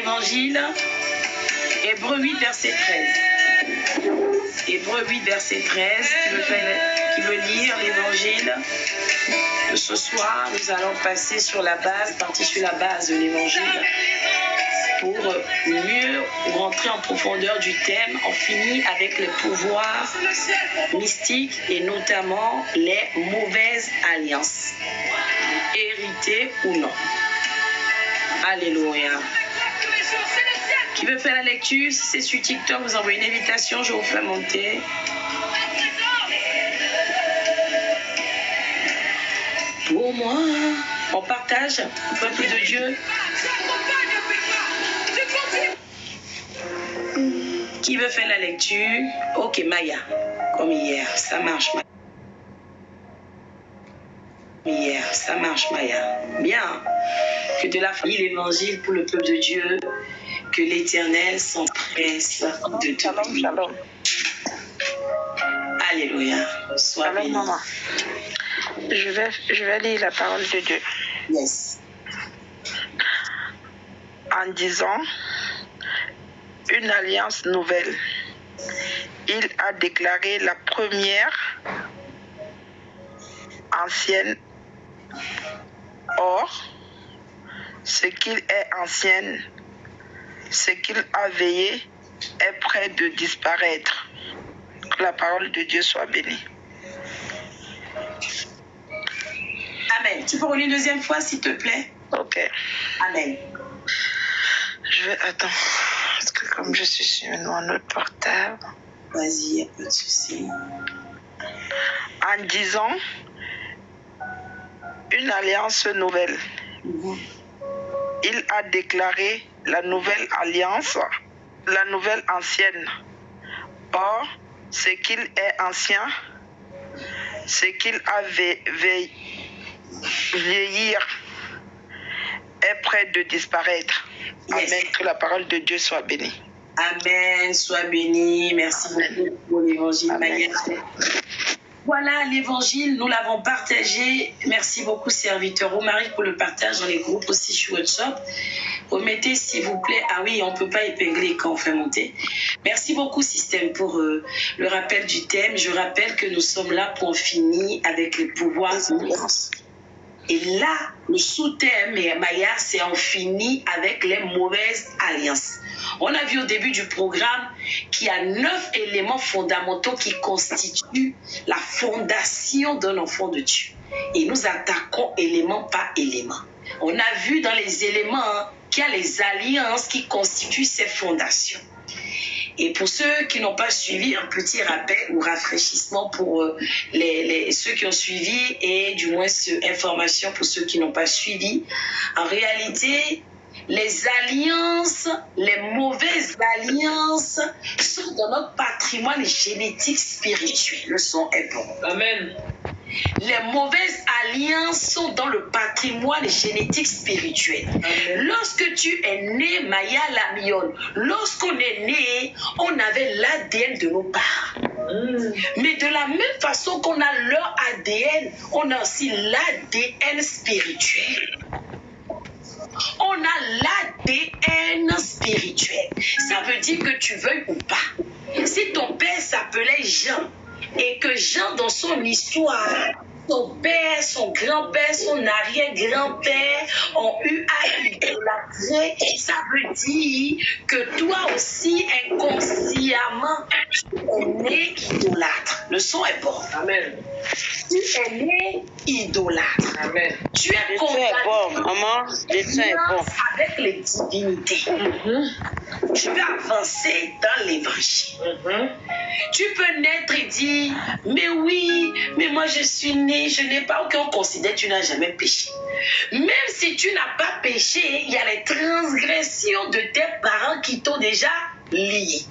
l'évangile. Hébreux 8, verset 13. Hébreux 8, verset 13. Qui veut lire l'évangile de ce soir? Nous allons passer sur la base, partir sur la base de l'évangile pour mieux rentrer en profondeur du thème. On finit avec les pouvoirs mystiques et notamment les mauvaises alliances, héritées ou non. Alléluia. Qui veut faire la lecture? Si c'est sur TikTok, vous envoyez une invitation, je vous fais monter. Pour moi, on partage, peuple de Dieu. Qui veut faire la lecture? Ok, Maya, comme hier, ça marche. Hier, ça marche, Maya. Bien. Que de la famille l'évangile pour le peuple de Dieu, que l'Éternel s'empresse de te bénir. Shalom. Alléluia. Sois béni. Maman. Je vais lire la parole de Dieu. Yes. En disant une alliance nouvelle, il a déclaré la première ancienne. Or, ce qu'il est ancien, ce qu'il a veillé est près de disparaître. Que la parole de Dieu soit bénie. Amen. Tu peux relire une deuxième fois, s'il te plaît? Ok. Amen. Je vais attendre. Parce que comme je suis sur mon autre portable. Vas-y, il n'y a pas de souci. En disant une alliance nouvelle, il a déclaré la nouvelle alliance, la nouvelle ancienne. Or, ce qu'il est ancien, ce qu'il a vieillir est près de disparaître. Yes. Amen. Que la parole de Dieu soit bénie. Amen. Sois béni. Merci beaucoup pour l'évangile, Maya. Voilà, l'évangile, nous l'avons partagé. Merci beaucoup, serviteur Romaric, pour le partage dans les groupes aussi sur WhatsApp. Remettez, s'il vous plaît. Ah oui, on ne peut pas épingler quand on fait monter. Merci beaucoup, Système, pour le rappel du thème. Je rappelle que nous sommes là pour en finir avec les pouvoirs. Et là, le sous-thème, Maya, c'est en finit avec les mauvaises alliances. On a vu au début du programme qu'il y a 9 éléments fondamentaux qui constituent la fondation d'un enfant de Dieu. Et nous attaquons élément par élément. On a vu dans les éléments qu'il y a les alliances qui constituent ces fondations. Et pour ceux qui n'ont pas suivi, un petit rappel ou rafraîchissement pour ceux qui ont suivi et du moins information pour ceux qui n'ont pas suivi. En réalité, les alliances, les mauvaises alliances sont dans notre patrimoine génétique spirituel. Le son est bon. Amen. Les mauvaises alliances sont dans le patrimoine génétique spirituel. Amen. Lorsque tu es né, Maya Lamion, lorsqu'on est né, on avait l'ADN de nos parents. Mais de la même façon qu'on a leur ADN, on a aussi l'ADN spirituel. On a l'ADN spirituel. Ça veut dire que tu veuilles ou pas. Si ton père s'appelait Jean et que Jean, dans son histoire, son père, son grand-père, son arrière-grand-père ont eu à idolâtrer, ça veut dire que toi aussi, inconsciemment, tu es né idolâtre. Le son est bon. Amen. Tu es né idolâtre. Amen. Tu es contaminé avec les divinités. Tu peux avancer dans l'évangile. Tu peux naître et dire, mais oui, mais moi je suis né, je n'ai pas aucun considère, tu n'as jamais péché. Même si tu n'as pas péché, il y a les transgressions de tes parents qui t'ont déjà lié.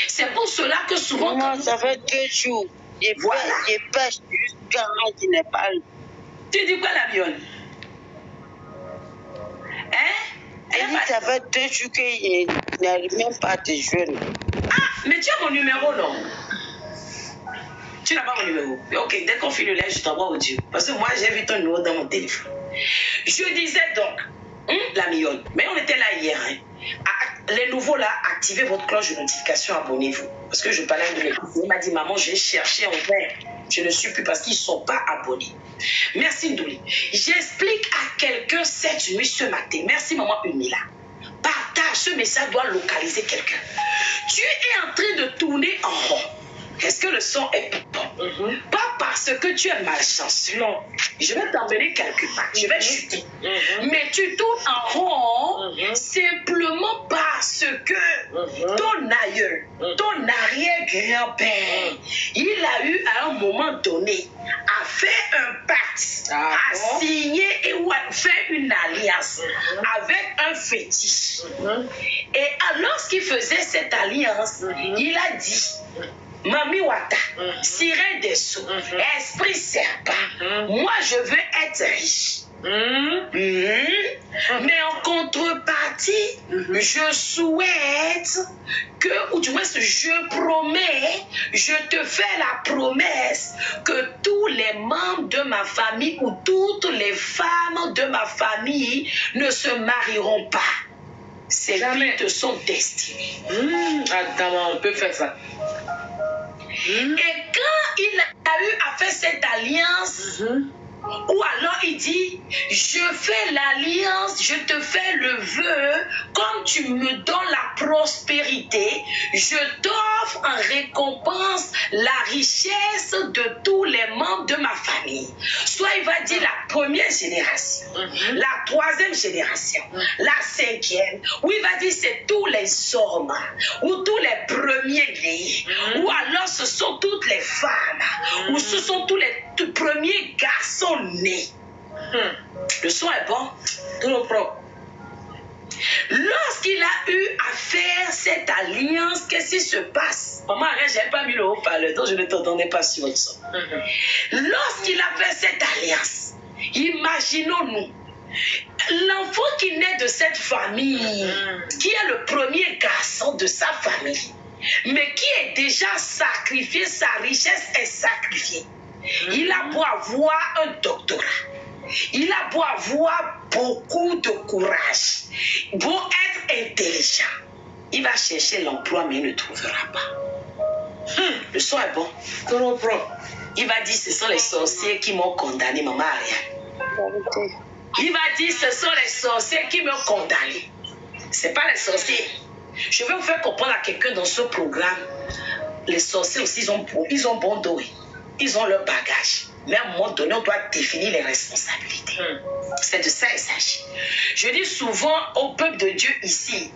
C'est pour cela que souvent... Moi, ça fait 2 jours. Je pêche jusqu'à je n'ai pas... Tu dis quoi, la Bionne? Ça fait 2 jours qu'il n'arrive même pas à te joindre. Ah, mais tu as mon numéro, non? Tu n'as pas mon numéro. Ok, dès qu'on finit le live, je t'envoie au Dieu. Parce que moi, j'ai vu ton numéro dans mon téléphone. Je disais donc, La mignonne. Mais on était là hier. Hein. Les nouveaux là, activez votre cloche de notification, abonnez-vous. Parce que je parlais de l'équipe. Il m'a dit, maman, j'ai cherché en vain. Je ne suis plus parce qu'ils ne sont pas abonnés. Merci Ndouli. J'explique à quelqu'un cette nuit, ce matin. Merci maman Umila. Partage, ce message doit localiser quelqu'un. Tu es en train de tourner en rond. Est-ce que le son est bon? Pas parce que tu es malchanceux. Non. Je vais t'emmener quelque part. Je vais chuter. Mais tu tournes en rond simplement parce que ton aïeul, ton arrière-grand-père, il a eu à un moment donné à faire un pacte, à signer et faire une alliance avec un fétiche. Et lorsqu'il faisait cette alliance, il a dit... Mami Wata, sirène des sceaux, esprit serpent, moi je veux être riche. Mais en contrepartie, je souhaite que, ou du moins je promets, je te fais la promesse que tous les membres de ma famille ou toutes les femmes de ma famille ne se marieront pas. Ces vies te sont destinées. Attends, on peut faire ça. Et quand il a eu à faire cette alliance, ou alors il dit, je fais l'alliance, je te fais le vœu, comme tu me donnes la prospérité, je t'offre en récompense la richesse de tous les membres de ma famille. Soit il va dire la première génération, la troisième génération, la cinquième, ou il va dire c'est tous les hommes, ou tous les premiers-nés, ou alors ce sont toutes les femmes, ou ce sont tous les premiers garçons nés. Le son est bon, tout propre. Lorsqu'il a eu à faire cette alliance, qu'est-ce qui se passe? Maman, je n'ai pas mis le haut-parleur, donc je ne t'entendais pas sur le son. Lorsqu'il a fait cette alliance, imaginons-nous, l'enfant qui naît de cette famille, qui est le premier garçon de sa famille, mais qui est déjà sacrifié, sa richesse est sacrifiée. Il a beau avoir un doctorat, il a beau avoir beaucoup de courage, beau être intelligent, il va chercher l'emploi mais il ne trouvera pas. Le son est bon. Trop propre. Il va dire ce sont les sorciers qui m'ont condamné, maman Ariane. Il va dire ce sont les sorciers qui m'ont condamné. Ce n'est pas les sorciers. Je vais vous faire comprendre à quelqu'un dans ce programme. Les sorciers aussi, ils ont bon dos. Ils ont leur bagage. Mais à un moment donné, on doit définir les responsabilités. C'est de ça qu'il s'agit. Je dis souvent au peuple de Dieu ici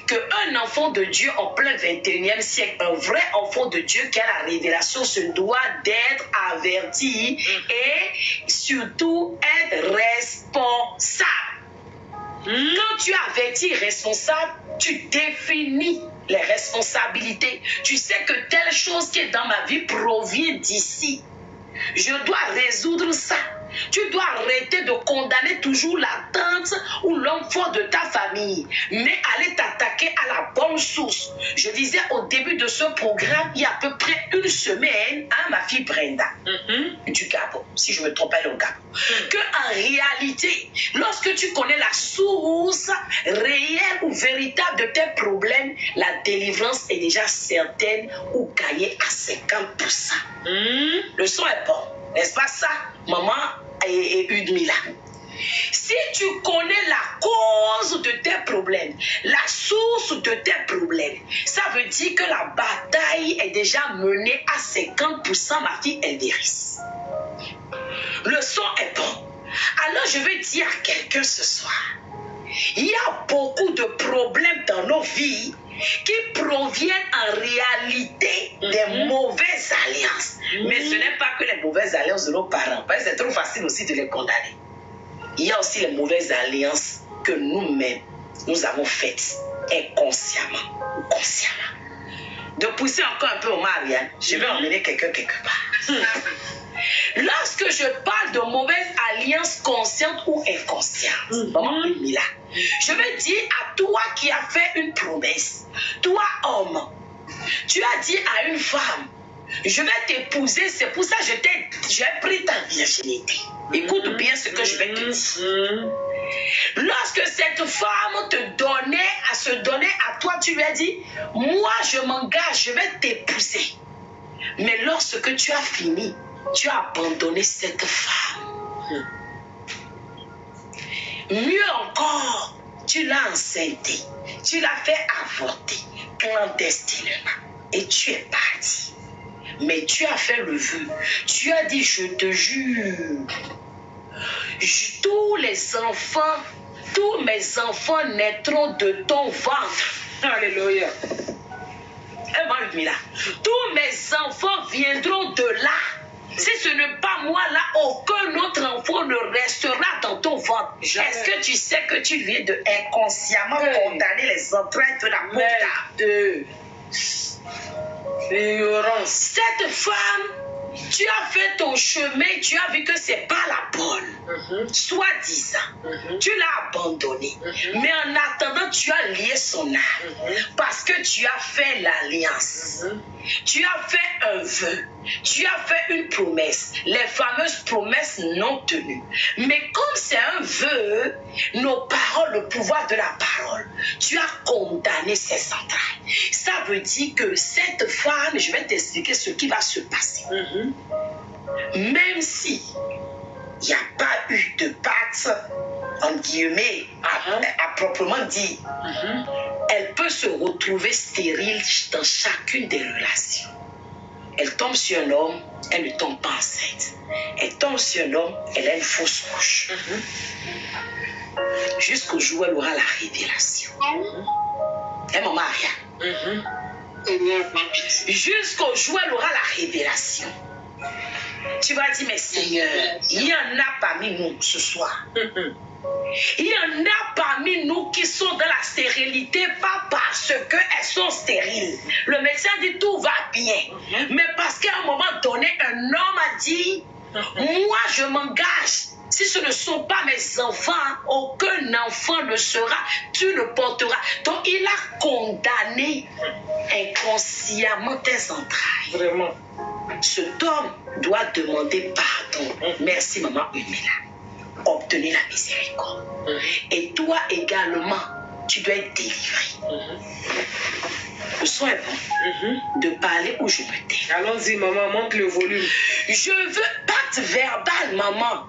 qu'un enfant de Dieu en plein 21e siècle, un vrai enfant de Dieu qui a la révélation, se doit d'être averti et surtout être responsable. Quand tu es averti responsable, tu définis les responsabilités. Tu sais que telle chose qui est dans ma vie provient d'ici. Je dois résoudre ça. Tu dois arrêter de condamner toujours la tante ou l'homme fort de ta famille, mais aller t'attaquer à la bonne source. Je disais au début de ce programme, il y a à peu près une semaine, à ma fille Brenda, du Gabon, si je me trompe pas, le Gabon, qu'en réalité, lorsque tu connais la source réelle ou véritable de tes problèmes, la délivrance est déjà certaine ou gagnée à 50%. Le son est bon, n'est-ce pas ça, maman et Udmila? Si tu connais la cause de tes problèmes, la source de tes problèmes, ça veut dire que la bataille est déjà menée à 50%, ma fille Elderis. Le son est bon. Alors je vais dire à quelqu'un ce soir, il y a beaucoup de problèmes dans nos vies qui proviennent en réalité des mauvaises alliances. Mais ce n'est pas que les mauvaises alliances de nos parents, parce que c'est trop facile aussi de les condamner. Il y a aussi les mauvaises alliances que nous-mêmes, nous avons faites inconsciemment ou consciemment. De pousser encore un peu au Marianne, je vais emmener quelqu'un quelque part. Lorsque je parle de mauvaises alliances conscientes ou inconscientes, je vais dire à toi qui as fait une promesse, toi homme, tu as dit à une femme, je vais t'épouser, c'est pour ça que j'ai pris ta virginité. Écoute bien ce que je vais te dire. Lorsque cette femme te donnait à se donner à toi, tu lui as dit, moi je m'engage, je vais t'épouser. Mais lorsque tu as fini, tu as abandonné cette femme. Mieux encore, tu l'as enceintée, tu l'as fait avorter clandestinement et tu es parti. Mais tu as fait le vœu, tu as dit, je te jure, tous mes enfants naîtront de ton ventre. Alléluia. Tous mes enfants viendront de là. Si ce n'est pas moi là, aucun autre enfant ne restera dans ton ventre. Est-ce que tu sais que tu viens de inconsciemment condamner les entrailles de la pauvreté? Cette femme, tu as fait ton chemin, tu as vu que c'est pas la bonne. Soi-disant, tu l'as abandonnée. Mais en attendant, tu as lié son âme. Parce que tu as fait l'alliance. Tu as fait un vœu. Tu as fait une promesse. Les fameuses promesses non tenues. Mais comme c'est un vœu, nos paroles, le pouvoir de la parole, tu as condamné ses entrailles. Ça veut dire que cette femme, je vais t'expliquer ce qui va se passer. Même si il n'y a pas eu de pacte, en guillemets, à proprement dit, elle peut se retrouver stérile dans chacune des relations. Elle tombe sur un homme, elle ne tombe pas enceinte. Elle tombe sur un homme, elle a une fausse couche. Jusqu'au jour où elle aura la révélation. Et maman rien. Jusqu'au jour où elle aura la révélation. Tu vas dire, mais Seigneur, il y en a parmi nous ce soir. Il y en a parmi nous qui sont dans la stérilité, pas parce qu'elles sont stériles. Le médecin dit tout va bien. Mais parce qu'à un moment donné, un homme a dit, moi je m'engage. Si ce ne sont pas mes enfants, aucun enfant ne sera, tu le porteras. Donc il a condamné inconsciemment tes entrailles. Vraiment. Cet homme doit demander pardon. Merci maman Umila. Obtenir la miséricorde. Et toi également, tu dois être délivré. Le son est bon de parler où je me tais. Allons-y, maman, monte le volume. Je veux pacte verbal, maman.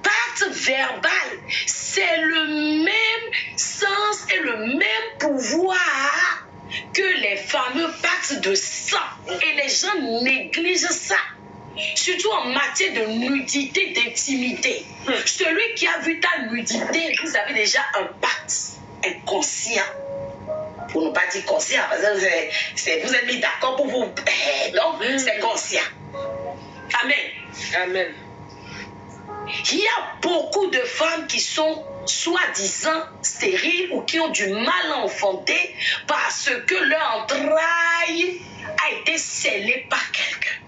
Pacte verbal, c'est le même sens et le même pouvoir que les fameux pactes de sang. Et les gens négligent ça. Surtout en matière de nudité, d'intimité. Celui qui a vu ta nudité, vous avez déjà un pacte inconscient. Pour ne pas dire conscient, parce que vous êtes mis d'accord pour vous. Donc, c'est conscient. Amen. Amen. Il y a beaucoup de femmes qui sont soi-disant stériles ou qui ont du mal à enfanter parce que leur entraille a été scellée par quelqu'un.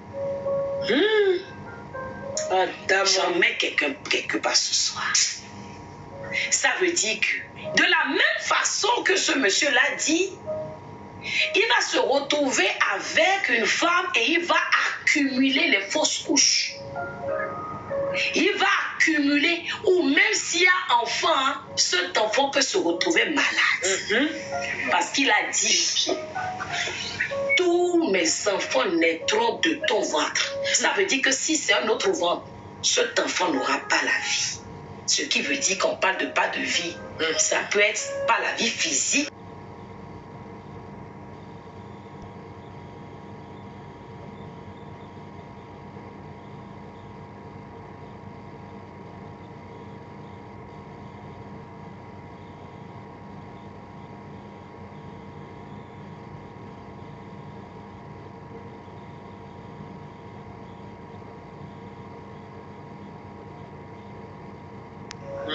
J'en mets quelque part ce soir. Ça veut dire que de la même façon que ce monsieur l'a dit, il va se retrouver avec une femme et il va accumuler les fausses couches. Il va accumuler, ou même s'il y a enfant, cet enfant peut se retrouver malade. Parce qu'il a dit, tous mes enfants naîtront de ton ventre. Ça veut dire que si c'est un autre ventre, cet enfant n'aura pas la vie. Ce qui veut dire qu'on parle de pas de vie. Ça peut être pas la vie physique.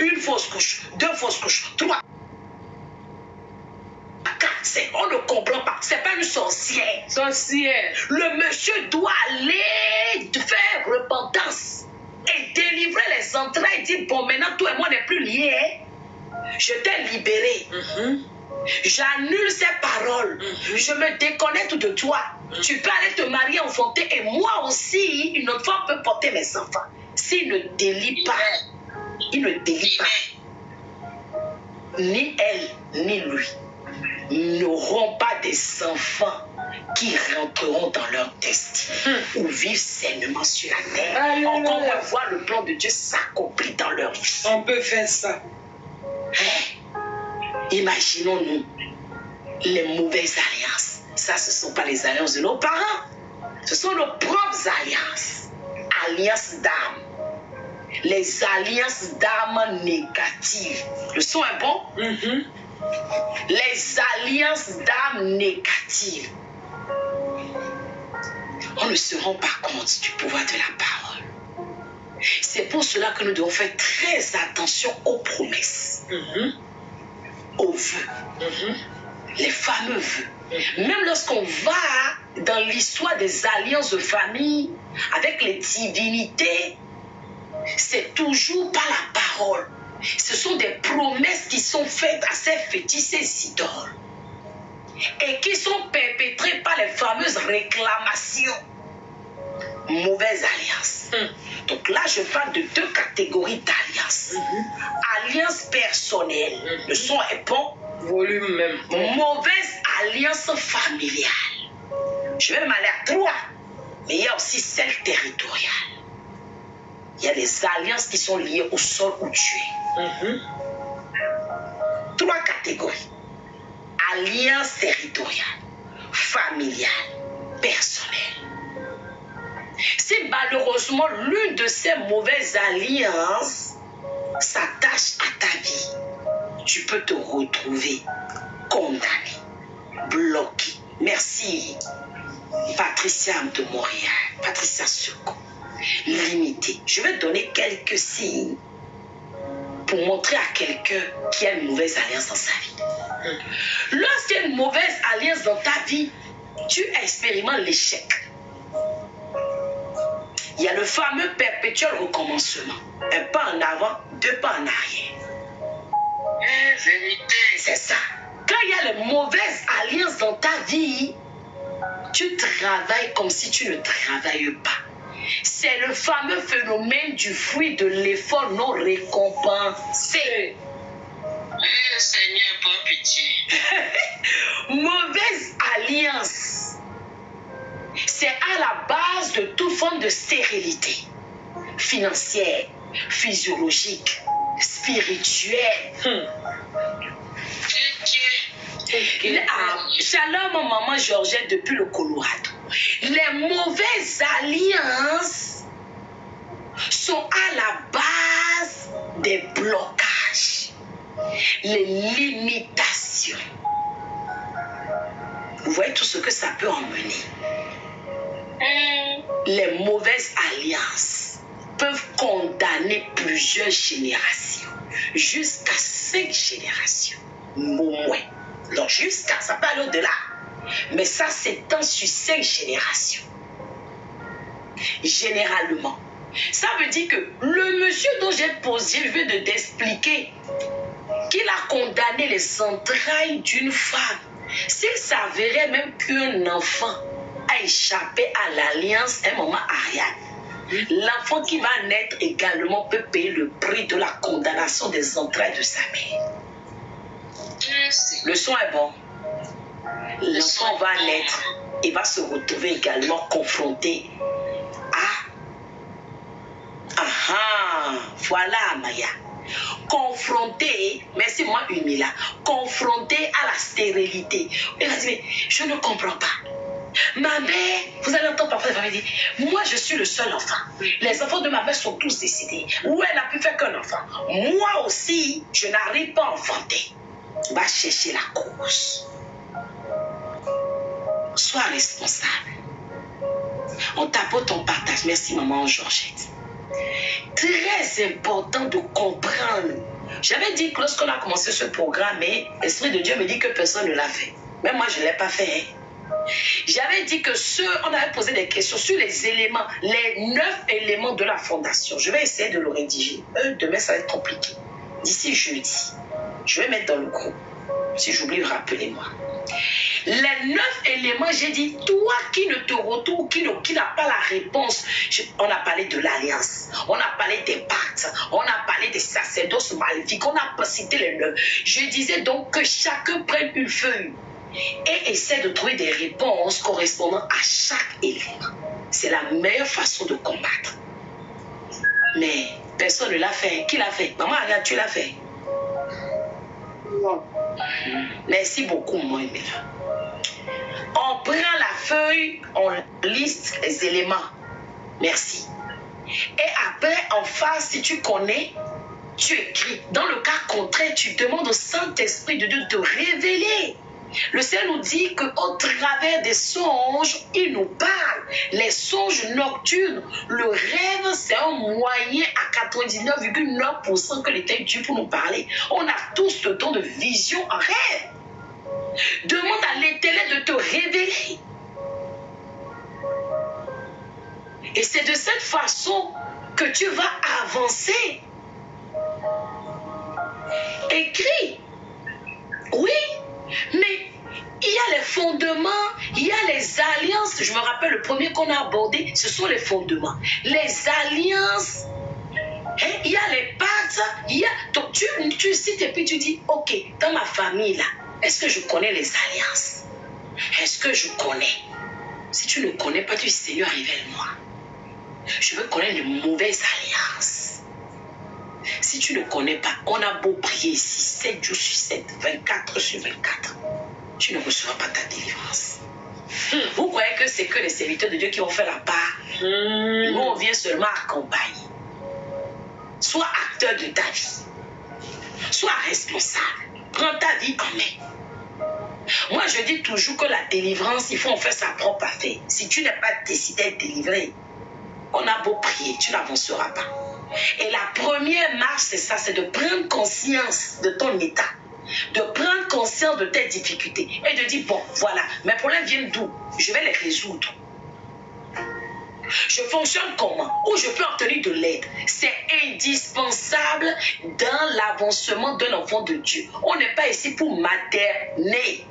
Une fausse couche, 2 fausses couches, 3, 4, on ne comprend pas. C'est pas une sorcière. Sorcière. Le monsieur doit aller faire repentance et délivrer les entrailles. Dire, bon, maintenant, toi et moi, on n'est plus liés. Je t'ai libéré. J'annule ces paroles. Je me déconnecte de toi. Tu peux aller te marier, enfanter, et moi aussi, une autre femme peut porter mes enfants. S'il ne délie pas, il ne délie pas. ni elle, ni lui n'auront pas des enfants qui rentreront dans leur destin ou vivent sainement sur la terre. Encore on voit le plan de Dieu s'accomplir dans leur vie. On peut faire ça. Imaginons-nous les mauvaises alliances. Ça, ce ne sont pas les alliances de nos parents. Ce sont nos propres alliances. Alliances d'âme. Les alliances d'âme négatives. Le son est bon? Les alliances d'âme négatives. On ne se rend pas compte du pouvoir de la parole. C'est pour cela que nous devons faire très attention aux promesses, aux vœux, les fameux vœux. Même lorsqu'on va dans l'histoire des alliances de famille avec les divinités, c'est toujours pas la parole. Ce sont des promesses qui sont faites à ces fétiches, ces idoles, et qui sont perpétrées par les fameuses réclamations. Mauvaise alliance. Donc là, je parle de deux catégories d'alliances. Alliance personnelle, le son est bon. Volume même. Mauvaise alliance familiale. Je vais m'aller à 3. Mais il y a aussi celle territoriale. Il y a les alliances qui sont liées au sol où tu es. 3 catégories. Alliance territoriale, familiale, personnelle. Si malheureusement l'une de ces mauvaises alliances s'attache à ta vie, tu peux te retrouver condamné, bloqué. Merci Patricia de Montréal, Patricia Suko. Limité. Je vais donner quelques signes pour montrer à quelqu'un qui a une mauvaise alliance dans sa vie. Lorsqu'il y a une mauvaise alliance dans ta vie, tu expérimentes l'échec. Il y a le fameux perpétuel recommencement. Un pas en avant, 2 pas en arrière. Vérité. C'est ça. Quand il y a les mauvaises alliances dans ta vie, tu travailles comme si tu ne travailles pas. C'est le fameux phénomène du fruit de l'effort non récompensé. Seigneur, bon pitié. Mauvaise alliance. C'est à la base de toute forme de stérilité financière, physiologique, spirituelle. Shalom, maman Georgette depuis le Colorado. Les mauvaises alliances sont à la base des blocages, les limitations. Vous voyez tout ce que ça peut emmener. Les mauvaises alliances peuvent condamner plusieurs générations, jusqu'à 5 générations, au moins. Donc jusqu'à, ça peut aller au-delà. Mais ça s'étend sur 5 générations. Généralement. Ça veut dire que le monsieur dont j'ai posé, je viens de t'expliquer qu'il a condamné les entrailles d'une femme. S'il s'avérait même qu'un enfant a échappé à l'alliance un moment arrière, l'enfant qui va naître également peut payer le prix de la condamnation des entrailles de sa mère. Le son est bon. L'enfant va naître et va se retrouver également confronté à... voilà Maya. Confronté, merci moi Umila, confronté à la stérilité. Elle a dit, mais je ne comprends pas. Ma mère, vous allez entendre parfois des femmes dire, moi je suis le seul enfant. Les enfants de ma mère sont tous décédés. Ou elle n'a pu faire qu'un enfant. Moi aussi, je n'arrive pas à enfanter. Va chercher la cause. Sois responsable. On tapote ton partage. Merci maman Georgette. Très important de comprendre. J'avais dit que lorsqu'on a commencé ce programme, l'Esprit de Dieu me dit que personne ne l'a fait. Même moi, je ne l'ai pas fait. J'avais dit que on avait posé des questions sur les éléments, les 9 éléments de la fondation. Je vais essayer de le rédiger. Demain, ça va être compliqué. D'ici jeudi, je vais mettre dans le groupe Si j'oublie, rappelez-moi. Les 9 éléments, j'ai dit, toi qui ne te retrouves, qui n'a pas la réponse. On a parlé de l'alliance, on a parlé des pactes, on a parlé des sacerdoces maléfiques, on n'a pas cité les 9. Je disais donc que chacun prenne une feuille et essaie de trouver des réponses correspondant à chaque élément. C'est la meilleure façon de combattre. Mais personne ne l'a fait. Qui l'a fait? Maman, regarde, tu l'as fait. Non. Merci beaucoup, moi, Emela. On prend la feuille, on liste les éléments. Merci. Et après, en face, si tu connais, tu écris. Dans le cas contraire, tu demandes au Saint-Esprit de Dieu de te révéler. Le Seigneur nous dit qu'au travers des songes, il nous parle. Les songes nocturnes, le rêve, c'est un moyen à 99,9% que l'État utilise pour nous parler. On a tous le don de vision en rêve. Demande à l'Éternel de te révéler. Et c'est de cette façon que tu vas avancer. Écris. Oui, mais il y a les fondements, il y a les alliances. Je me rappelle le premier qu'on a abordé, ce sont les fondements. Les alliances, hein, il y a les pactes, il y a... Donc tu cites et puis tu dis, ok, dans ma famille là, est-ce que je connais les alliances? Est-ce que je connais? Si tu ne connais pas, tu dis, Seigneur, révèle-moi. Je veux connaître les mauvaises alliances. Si tu ne connais pas, on a beau prier ici 7 jours sur 7, 24 sur 24, tu ne recevras pas ta délivrance. Vous croyez que c'est que les serviteurs de Dieu qui vont faire la part? Nous, on vient seulement accompagner. Sois acteur de ta vie. Sois responsable. Prends ta vie en main. Moi, je dis toujours que la délivrance, il faut en faire sa propre affaire. Si tu n'es pas décidé d'être délivré, on a beau prier, tu n'avanceras pas. Et la première marche, c'est ça, c'est de prendre conscience de ton état, de prendre conscience de tes difficultés et de dire, bon, voilà, mes problèmes viennent d'où? Je vais les résoudre. Je fonctionne comment? Où je peux obtenir de l'aide? C'est indispensable dans l'avancement d'un enfant de Dieu. On n'est pas ici pour materner.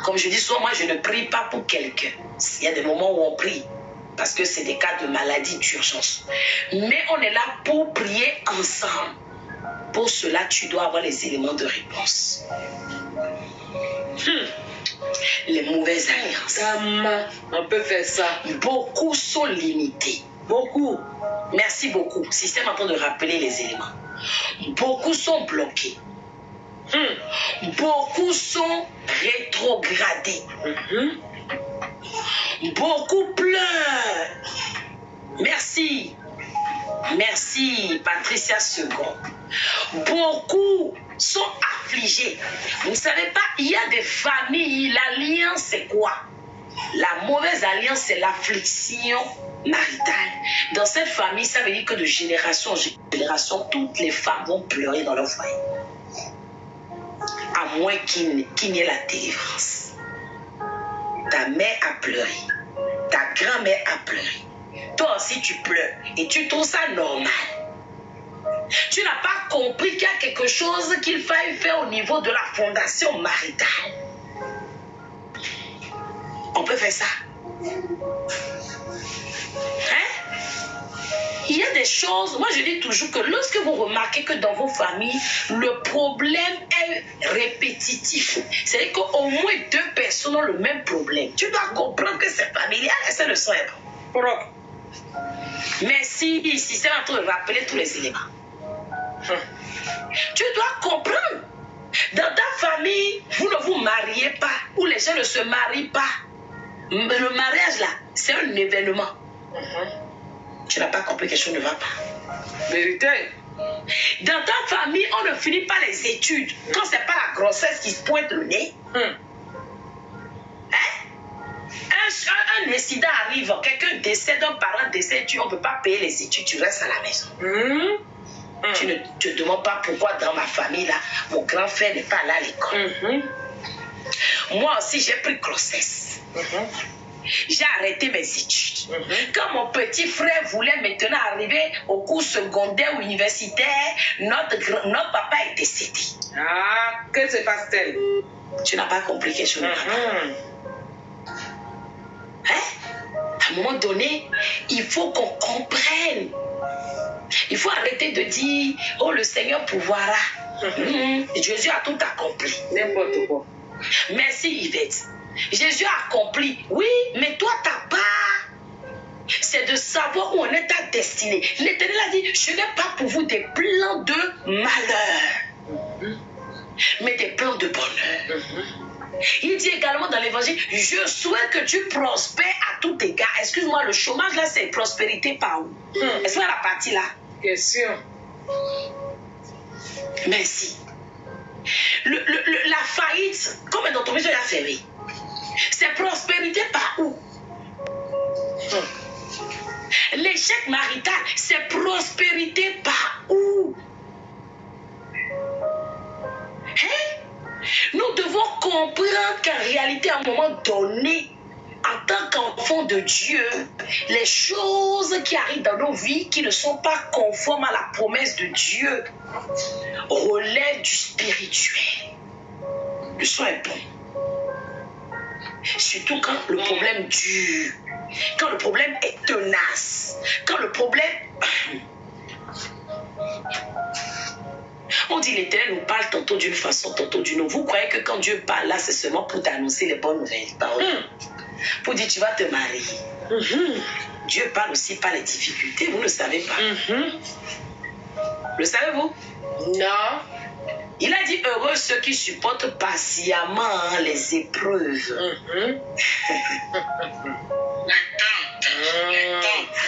Comme je dis souvent, moi, je ne prie pas pour quelqu'un. Il y a des moments où on prie, parce que c'est des cas de maladie, d'urgence. Mais on est là pour prier ensemble. Pour cela, tu dois avoir les éléments de réponse. Les mauvaises alliances. On peut faire ça. Beaucoup sont limités. Beaucoup. Merci beaucoup. Système en train de rappeler les éléments. Beaucoup sont bloqués. Beaucoup sont rétrogradés. Beaucoup pleurent. Merci. Merci, Patricia Second. Beaucoup sont affligés. Vous ne savez pas, il y a des familles, l'alliance c'est quoi? La mauvaise alliance, c'est l'affliction maritale. Dans cette famille, ça veut dire que de génération en génération, toutes les femmes vont pleurer dans leur foyer. À moins qu'il n'y ait la délivrance. Ta mère a pleuré. Ta grand-mère a pleuré. Toi aussi, tu pleures. Et tu trouves ça normal. Tu n'as pas compris qu'il y a quelque chose qu'il faille faire au niveau de la fondation maritale. On peut faire ça. Hein? Il y a des choses, moi je dis toujours que lorsque vous remarquez que dans vos familles, le problème est répétitif, c'est-à-dire qu'au moins 2 personnes ont le même problème, tu dois comprendre que c'est familial et c'est le sang est bon. Merci, ici, c'est en train de rappeler tous les éléments. Tu dois comprendre. Dans ta famille, vous ne vous mariez pas, ou les gens ne se marient pas. Le mariage là, c'est un événement. Tu n'as pas compris que quelque chose ne va pas. Vérité. Dans ta famille, on ne finit pas les études. Quand c'est pas la grossesse qui se pointe le nez. Un incident arrive, quelqu'un décède, un parent décède, on ne peut pas payer les études, tu restes à la maison. Tu ne te demandes pas pourquoi dans ma famille là, mon grand frère n'est pas allé à l'école. Moi aussi, j'ai pris grossesse. J'ai arrêté mes études. Quand mon petit frère voulait maintenant arriver au cours secondaire ou universitaire, notre papa est décédé. Ah, que se passe-t-il? Tu n'as pas compris quelque chose, papa. Hein? À un moment donné, il faut qu'on comprenne. Il faut arrêter de dire, oh, le Seigneur pourvoira. Jésus a tout accompli. N'importe quoi. Merci Yvette. Jésus a accompli. Oui, mais toi, ta part, c'est de savoir où on est ta destinée. L'Éternel a dit, je n'ai pas pour vous des plans de malheur, mais des plans de bonheur. Il dit également dans l'évangile, je souhaite que tu prospères à tout égard. Excuse-moi, le chômage là, c'est prospérité par où? Est-ce qu'on a la partie là? Question. Merci. La faillite, comme dans ton maison, il a fermé. C'est prospérité par où? L'échec marital, c'est prospérité par où? Hein? Nous devons comprendre qu'en réalité, à un moment donné, en tant qu'enfant de Dieu, les choses qui arrivent dans nos vies qui ne sont pas conformes à la promesse de Dieu relèvent du spirituel. Le son est bon. Surtout quand le problème dure, quand le problème est tenace, quand le problème... On dit l'Éternel nous parle tantôt d'une façon, tantôt d'une autre. Vous croyez que quand Dieu parle là, c'est seulement pour t'annoncer les bonnes nouvelles? Pour dire tu vas te marier. Dieu parle aussi par les difficultés, vous ne le savez pas. Le savez-vous? Non. Il a dit heureux ceux qui supportent patiemment les épreuves.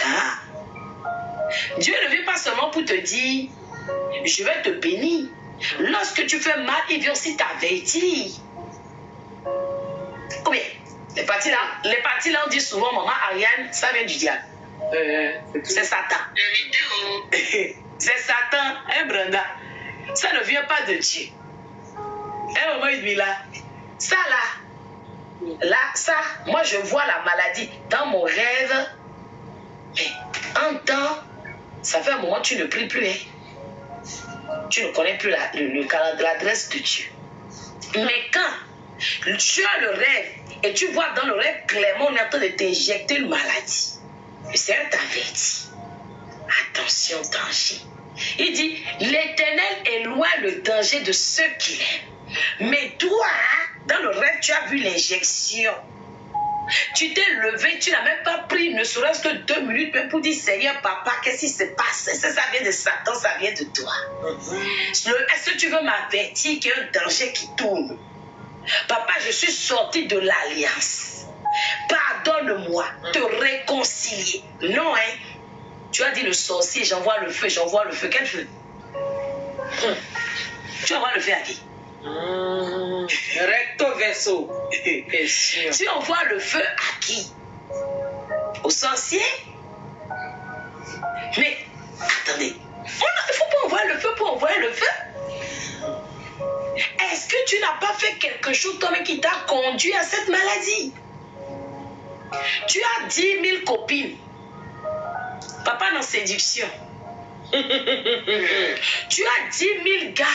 Ah. Dieu ne vient pas seulement pour te dire je vais te bénir. Lorsque tu fais mal, il vient aussi t'avertir. Combien? Les parties là, on dit souvent maman Ariane, ça vient du diable. C'est Satan. C'est Satan, hein Brenda? Ça ne vient pas de Dieu. Hein maman Udmila? Ça là, ça, moi je vois la maladie dans mon rêve. Mais en temps, ça fait un moment que tu ne pries plus. Hein? Tu ne connais plus l'adresse de Dieu. Mais quand tu as le rêve et tu vois dans le rêve clairement on est en train de t'injecter une maladie, le Seigneur t'avertit. Attention, danger. Il dit, l'Éternel éloigne le danger de ceux qui l'aiment. Mais toi, dans le rêve, tu as vu l'injection. Tu t'es levé, tu n'as même pas pris ne serait-ce que 2 minutes même pour dire Seigneur, papa, qu'est-ce qui se passe? Ça vient de Satan, ça vient de toi. Est-ce que tu veux m'avertir qu'il y a un danger qui tourne? Papa, je suis sorti de l'alliance. Pardonne-moi, te réconcilier. Non, hein? Tu as dit le sorcier, j'envoie le feu, j'envoie le feu. Quel feu? Tu envoies le feu à qui? Recto verso. Tu envoies le feu à qui? Au sorcier? Mais, attendez, il ne faut pas envoyer le feu pour envoyer le feu. Est-ce que tu n'as pas fait quelque chose toi-même qui t'a conduit à cette maladie? Tu as 10 000 copines. Papa dans séduction. Tu as 10 000 gars.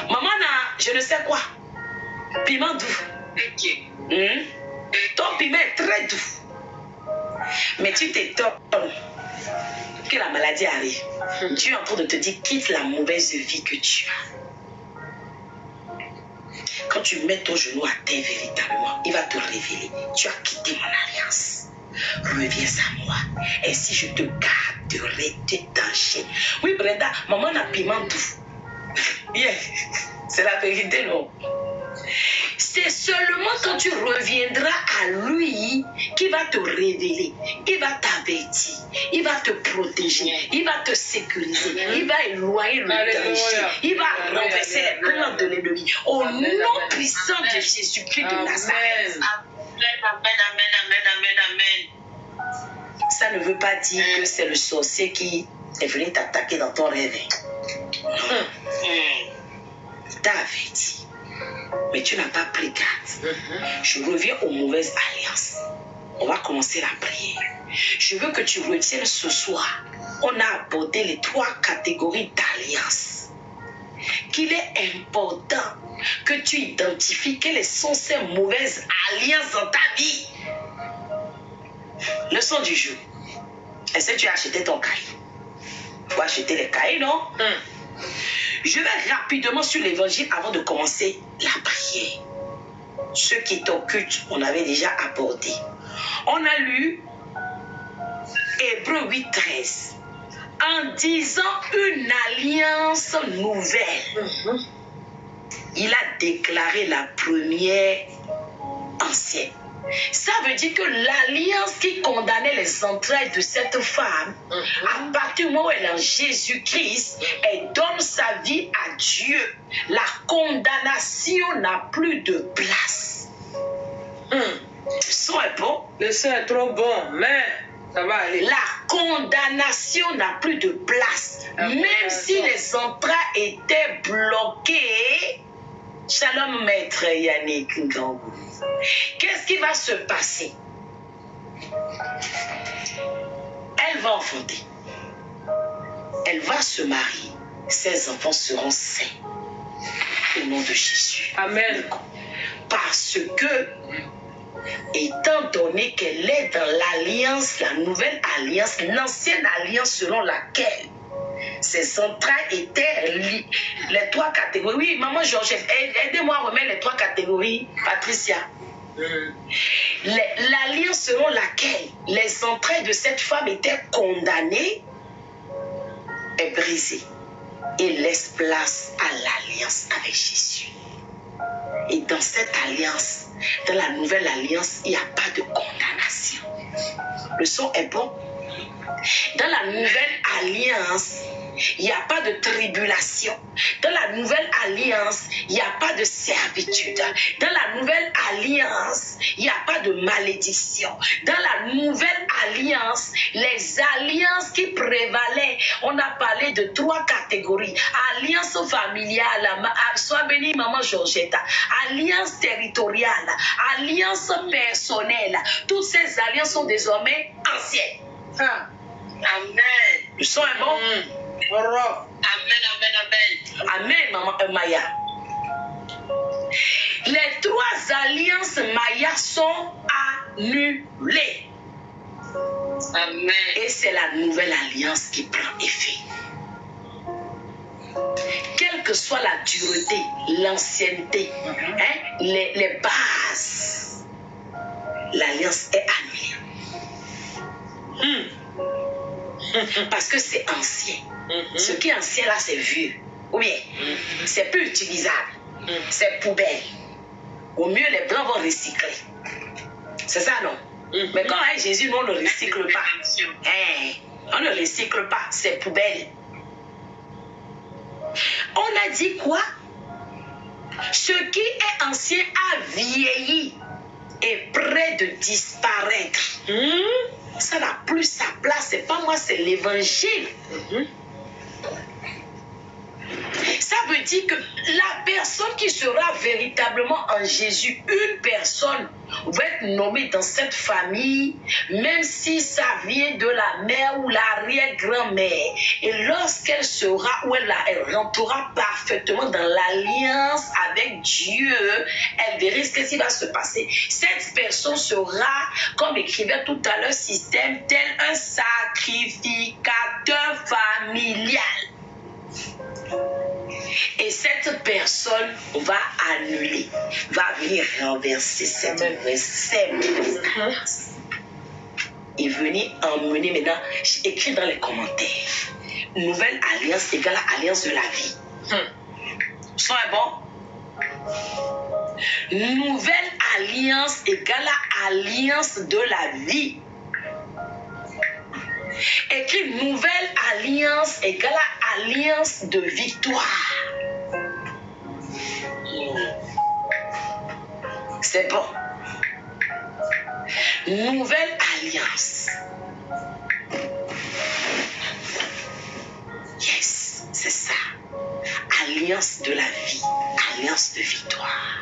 Maman n'a, je ne sais quoi. Piment doux. Ton piment est très doux. Mais tu t'étonnes que la maladie arrive. Tu es en train de te dire, quitte la mauvaise vie que tu as. Quand tu mets ton genou à terre véritablement, il va te révéler. Tu as quitté mon alliance. Reviens à moi. Et si je te garderai des dangers. Oui, Brenda, maman a piment doux. Yeah. C'est la vérité, non? C'est seulement quand tu reviendras à lui qu'il va te révéler, il va t'avertir, il va te protéger, il va te sécuriser, il va éloigner le danger, il va renverser les plans de l'ennemi. Au nom puissant de Jésus-Christ de Nazareth. Amen. Ça ne veut pas dire que c'est le sorcier qui est venu t'attaquer dans ton rêve. Non. T'as averti. Mais tu n'as pas pris garde. Je reviens aux mauvaises alliances. On va commencer la prière. Je veux que tu retiennes ce soir. On a abordé les 3 catégories d'alliances. Qu'il est important que tu identifies quelles sont ces mauvaises alliances dans ta vie. Leçon du jour. Est-ce que tu as acheté ton cahier? Il faut acheter les cahiers, non? Je vais rapidement sur l'évangile avant de commencer la prière. Ceux qui t'occupent, on avait déjà abordé. On a lu Hébreux 8:13. En disant une alliance nouvelle, il a déclaré la première ancienne. Ça veut dire que l'alliance qui condamnait les entrailles de cette femme, à partir du moment où elle est en Jésus-Christ, elle donne sa vie à Dieu. La condamnation n'a plus de place. Le son est bon. Le son est trop bon, mais ça va aller. La condamnation n'a plus de place. Même si les entrailles étaient bloquées. Shalom, maître Yannick Ngangou. Qu'est-ce qui va se passer? Elle va enfanter. Elle va se marier. Ses enfants seront saints. Au nom de Jésus. Amen. Parce que, étant donné qu'elle est dans l'alliance, la nouvelle alliance, l'ancienne alliance selon laquelle ses entrailles étaient les 3 catégories. Oui, maman Georgette, aidez-moi à remettre les 3 catégories, Patricia. L'alliance selon laquelle les entrailles de cette femme étaient condamnées est brisée et laisse place à l'alliance avec Jésus. Et dans cette alliance, dans la nouvelle alliance, il n'y a pas de condamnation. Le son est bon. Dans la nouvelle alliance, il n'y a pas de tribulation. Dans la nouvelle alliance, il n'y a pas de servitude. Dans la nouvelle alliance, il n'y a pas de malédiction. Dans la nouvelle alliance, les alliances qui prévalaient, on a parlé de 3 catégories. Alliance familiale, sois bénie maman Georgette, alliance territoriale, alliance personnelle. Toutes ces alliances sont désormais anciennes. Amen. Le son est bon? Amen, maman Maya. Les 3 alliances Maya sont annulées. Amen. Et c'est la nouvelle alliance qui prend effet. Quelle que soit la dureté, l'ancienneté, les bases, l'alliance est annulée. Parce que c'est ancien. Ce qui est ancien là, c'est vieux. Ou bien, c'est plus utilisable. C'est poubelle. Au mieux, les blancs vont recycler. C'est ça, non? Mais quand avec Jésus, nous, on ne recycle pas. On ne recycle pas. C'est poubelle. On a dit quoi? Ce qui est ancien a vieilli et près de disparaître. Ça n'a plus sa place. C'est pas moi, c'est l'évangile. Ça veut dire que la personne qui sera véritablement en Jésus, une personne va être nommée dans cette famille, même si ça vient de la mère ou l'arrière-grand-mère. Et lorsqu'elle sera, ou elle rentrera parfaitement dans l'alliance avec Dieu, elle verra ce qui va se passer. Cette personne sera, comme écrivait tout à l'heure, système tel un sacrificateur familial. Et cette personne va annuler, va venir renverser cette mauvaise alliance. Et venir emmener maintenant, écrit dans les commentaires, nouvelle alliance égale à alliance de la vie. Ça est bon? Nouvelle alliance égale à alliance de la vie. Écrit nouvelle alliance égale à alliance de victoire. C'est bon. Nouvelle alliance. Yes, c'est ça. Alliance alliance de la vie, alliance de victoire.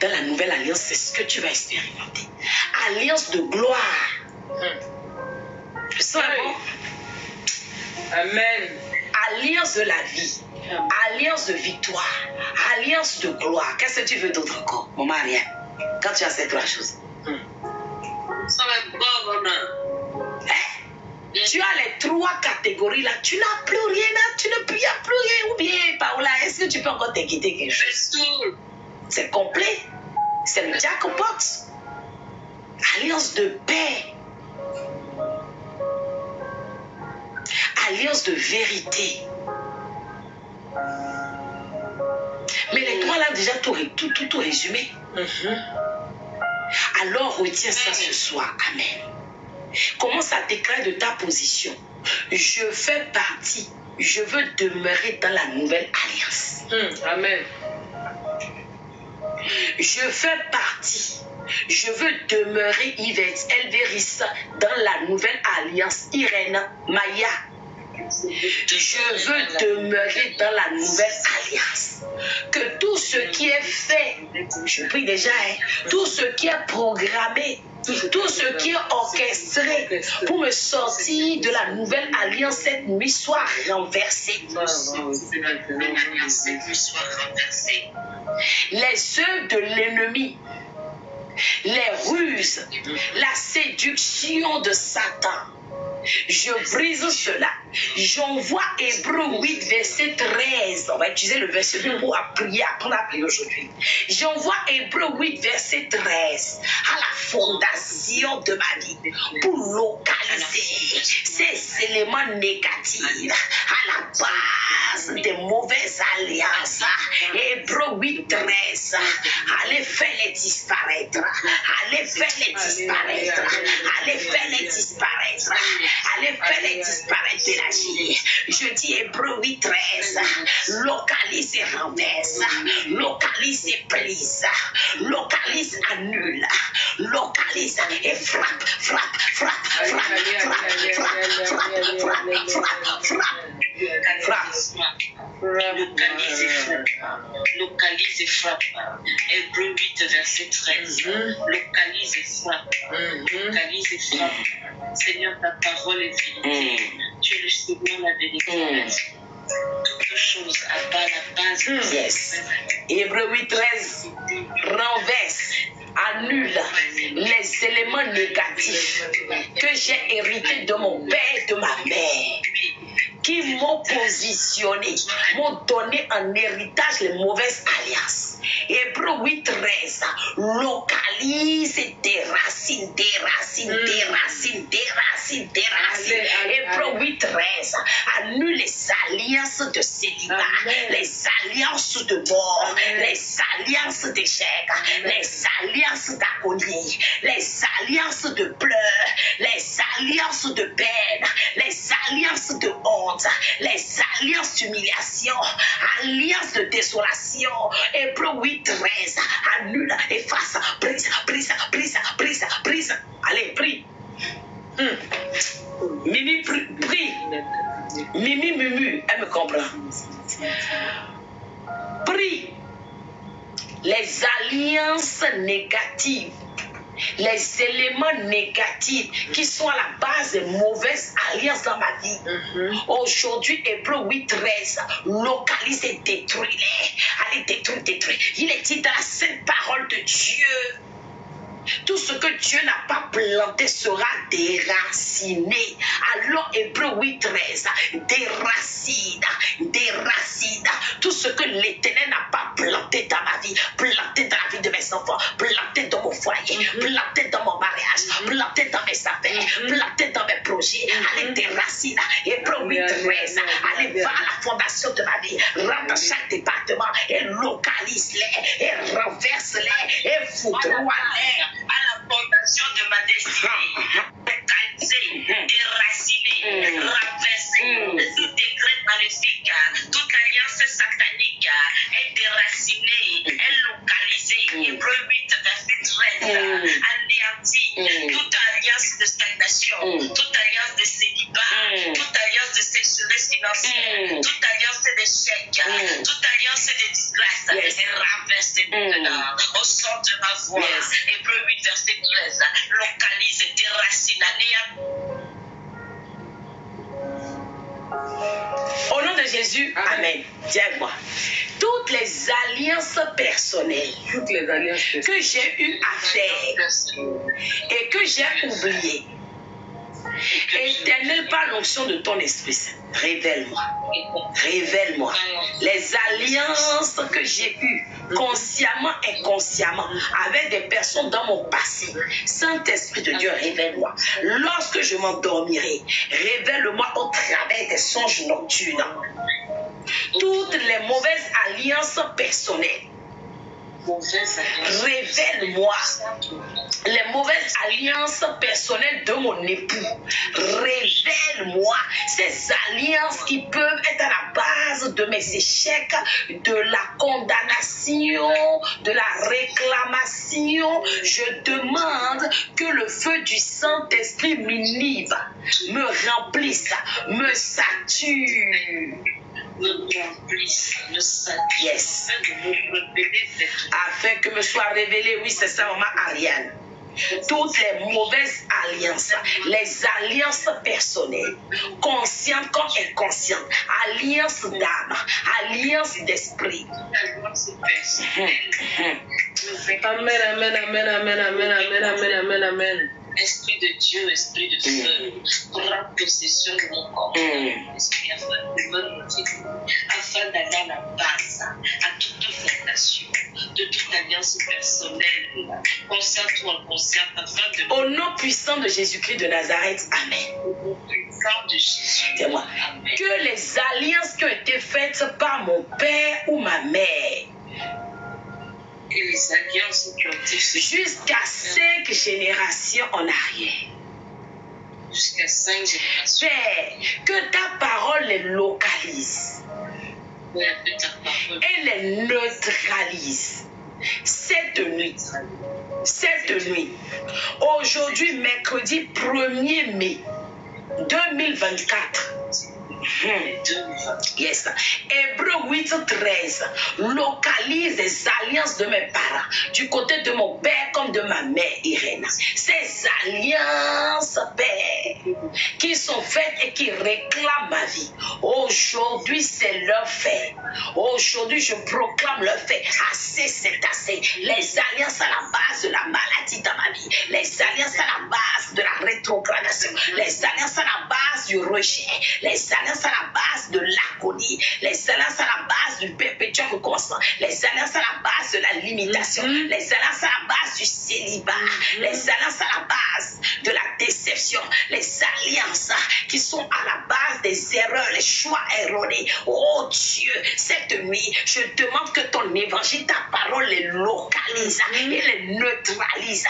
Dans la nouvelle alliance, c'est ce que tu vas expérimenter. Alliance de gloire. Tu sens bon? Amen. Alliance de la vie. Alliance de victoire. Alliance de gloire. Qu'est-ce que tu veux d'autre encore, mon mari? Quand tu as ces trois choses. Tu as les trois catégories là. Tu n'as plus rien là. Tu ne peux plus rien. Ou bien, Paola, est-ce que tu peux encore t'inquiéter quelque chose? C'est complet. C'est le jackpot. Alliance de paix. Alliance de vérité. Mais les trois là, déjà tout résumé. Alors retiens ça ce soir. Amen. Commence à déclarer de ta position. Je fais partie. Je veux demeurer dans la nouvelle alliance. Amen. Je fais partie. Je veux demeurer Yvette Elveris dans la nouvelle alliance. Irène Maya. Je veux demeurer dans la nouvelle alliance. Que tout ce qui est fait, je prie déjà, tout ce qui est programmé, tout ce qui est orchestré pour me sortir de la nouvelle alliance cette nuit soit renversé. Les œuvres de l'ennemi, les ruses, la séduction de Satan. Je brise cela. J'envoie Hébreux 8, verset 13. On va utiliser le verset 2 pour prier, apprendre à prier aujourd'hui. J'envoie Hébreux 8, verset 13 à la fondation de ma vie pour localiser ces éléments négatifs à la base des mauvaises alliances. Hébreux 8, 13. Allez faire les disparaître. Allez faire les disparaître. Allez faire les disparaître. Allez faire les disparaître de la vie. Je dis Hébreux 8, 13. Localise et renverse. Localise et brise. Localise, annule. Localise et frappe, frappe, frappe, frappe, frappe, frappe, frappe, frappe, frappe, frappe, frappe. Localise et frappe. Localise et frappe. Hébreux 8, verset 13. Localise et frappe. Localise et frappe. Seigneur, ta parole est vérité. Tu es le Seigneur, la vérité. Toute chose à part la base. Yes. Hébreux 8, 13. Renverse, annule les éléments négatifs que j'ai hérités de mon père et de ma mère, qui m'ont positionné, m'ont donné en héritage les mauvaises alliances. Hébreux 8, 13. Localise et déracine, déracine, déracine, déracine, déracine. Hébreux 8, 13. Annule les alliances de célibat, les alliances de mort, les alliances d'échec, les alliances d'agonie, les alliances de pleurs, les alliances de peine, les alliances de honte, les alliances d'humiliation, alliances de désolation. Hébreux 8, 13. Annule, efface, brise, brise, brise, brise, brise. Allez, prie. Mimi, prie. Mimi, Mumu, elle me comprend. Prie. Les alliances négatives, les éléments négatifs qui sont à la base des mauvaises alliances dans ma vie. Aujourd'hui, Hébreux 8, 13, localise et détruis-les. Allez, détruis, détruis. Il est dit dans la sainte parole de Dieu, tout ce que Dieu n'a pas planté sera déraciné. Alors, Hébreux 8, 13, déracine, déracine. Tout ce que l'Éternel n'a pas planté dans ma vie, planté dans la vie de mes enfants, planté dans mon foyer, planté dans mon mariage, planté dans mes affaires, planté dans mes projets. Allez, déracine. Hébreux 8, 13, allez voir la fondation de ma vie, rentre dans chaque département et localise-les, et renverse-les, et foudroie-les. À la fondation de ma destinée, localisée, déracinée, renversée, tout décret maléfique, toute alliance satanique est déracinée, est localisée. Hébreux 8, verset 13, anéantie, toute alliance de stagnation, toute alliance de célibat, toute alliance de sécheresse financière, toute alliance Toute alliance de disgrâce est renversée maintenant. Au son de ma voix, Hébreux 8, verset 13, localise, déracine, Au nom de Jésus, amen. Dis avec moi. Toutes les alliances personnelles que j'ai eu à faire et que j'ai oubliées, Éternel, par l'onction de ton Esprit Saint, révèle-moi. Révèle-moi les alliances que j'ai eues, consciemment et inconsciemment, avec des personnes dans mon passé. Saint-Esprit de Dieu, révèle-moi. Lorsque je m'endormirai, révèle-moi au travers des songes nocturnes. Toutes les mauvaises alliances personnelles. Révèle-moi les mauvaises alliances personnelles de mon époux. Révèle-moi ces alliances qui peuvent être à la base de mes échecs, de la condamnation, de la réclamation. Je demande que le feu du Saint-Esprit m'inhibe, me remplisse, me sature. Yes. Afin que me soit révélé, oui, c'est ça, maman Ariane. Toutes les mauvaises alliances, les alliances personnelles, conscientes comme inconscientes, alliances d'âme, alliances d'esprit. Amen, amen, amen, amen, amen, amen, amen, amen, amen. Esprit de Dieu, esprit de feu, prends possession de mon corps, esprit afin d'aller à la base, à toute fondation, de toute alliance personnelle, consciente ou inconsciente, afin de... Au nom puissant de Jésus-Christ de Nazareth, amen. Au nom puissant de Jésus. Dis-moi, que les alliances qui ont été faites par mon père ou ma mère, que les alliances qui ont été faites jusqu'à 5 générations en arrière. Jusqu'à 5 générations. Père, que ta parole les localise et les neutralise. Cette nuit, aujourd'hui, mercredi 1er mai 2024. Yes. Hébreux 8, 13 localise les alliances de mes parents, du côté de mon père comme de ma mère Irène. Ces alliances, Père, qui sont faites et qui réclament ma vie. Aujourd'hui, c'est leur fait. Aujourd'hui, je proclame leur fait. Assez, c'est assez. Les alliances à la base de la maladie dans ma vie. Les alliances à la base de la rétrogradation. Les alliances à la base du rejet. Les alliances à la base de l'agonie, les alliances à la base du perpétuel recommencement, les alliances à la base de la limitation, les alliances à la base du célibat, les alliances à la base de la déception, les alliances qui sont à la base des erreurs, les choix erronés. Oh Dieu, cette nuit, je demande que ton évangile, ta parole les localise et les neutralise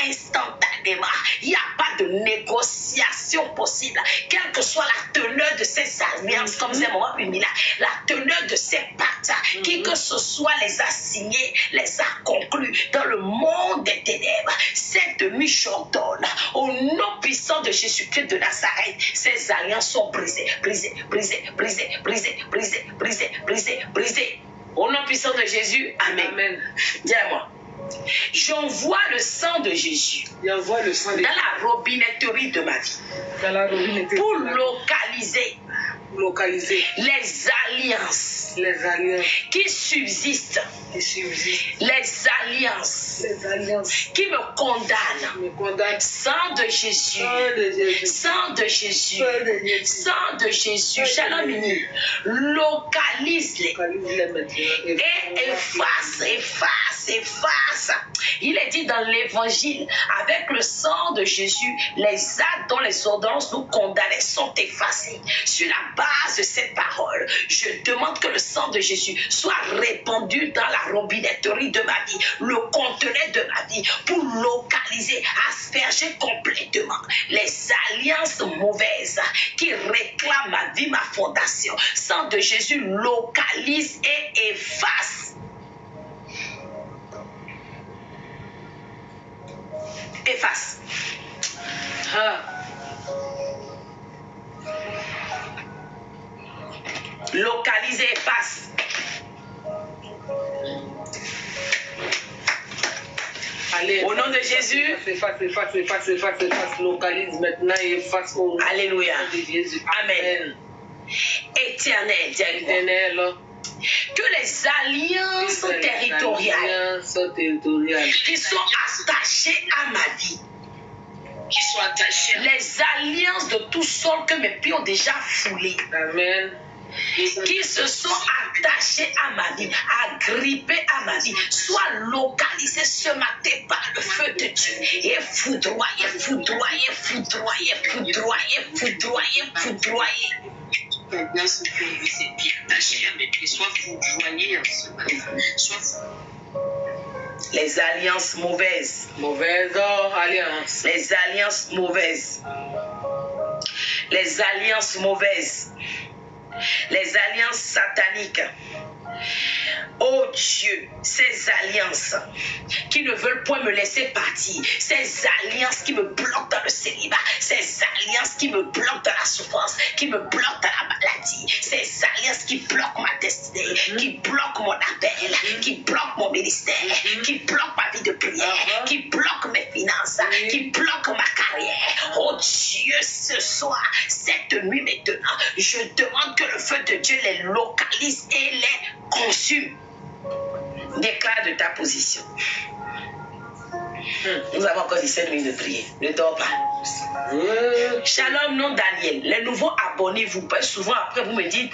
instantanément. Il n'y a pas de négociation possible, quelle que soit la teneur de ces alliances, comme c'est mon humilié, la teneur de ces pactes, qui que ce soit les a signés, les a conclus dans le monde des ténèbres. Cette nuit, j'ordonne au nom puissant de Jésus-Christ de Nazareth, ces alliances sont brisées, brisées, brisées, brisées, brisées, brisées, brisées, brisées, brisées. Au nom puissant de Jésus, amen. Amen. Dis-moi. J'envoie le sang de Jésus dans la robinetterie de ma vie pour localiser les alliances qui subsistent, les alliances qui me condamnent. Sang de Jésus, sang de Jésus, sang de Jésus, Shalom uni, localise-les et efface. Il est dit dans l'évangile, avec le sang de Jésus, les actes dont les ordonnances nous condamnaient sont effacés. Sur la base de cette parole, je demande que le sang de Jésus soit répandu dans la robinetterie de ma vie, le conteneur de ma vie, pour localiser, asperger complètement les alliances mauvaises qui réclament ma vie, ma fondation. Sang de Jésus localise et efface. Efface. Localise et efface. Allez, Au nom de Jésus. Efface, localise maintenant et efface au nom Alléluia. de Jésus. Amen. Éternel, dis-moi. Éternel, Que les alliances territoriales qui sont attachées à ma vie, Qui sont attachés à les alliances de tout sol que mes pieds ont déjà foulées, Amen. qui se sont attachés à ma vie, agrippés à ma vie, soient localisés ce matin par le feu de Dieu et foudroyés, foudroyés, foudroyés, foudroyés, foudroyés, foudroyés. l'alliance qui s'est bien attachée à mes pieds, soit foudroyée en ce matin, soit Les alliances mauvaises, Mauvaise alliance. les alliances mauvaises, les alliances mauvaises, les alliances sataniques. Oh Dieu, ces alliances qui ne veulent point me laisser partir, ces alliances qui me bloquent dans le célibat, ces alliances qui me bloquent dans la souffrance, qui me bloquent dans la maladie, ces alliances qui bloquent ma destinée, qui bloquent mon appel, qui bloquent mon ministère, qui bloquent ma vie de prière, qui bloquent mes finances, qui bloquent ma carrière. Oh Dieu, ce soir, cette nuit maintenant, je demande que le feu de Dieu les localise et les consume. Déclare de ta position. Nous avons encore 17 minutes de prière. Ne dors pas. Shalom, non Daniel. Les nouveaux, abonnez-vous. Parce que souvent après vous me dites,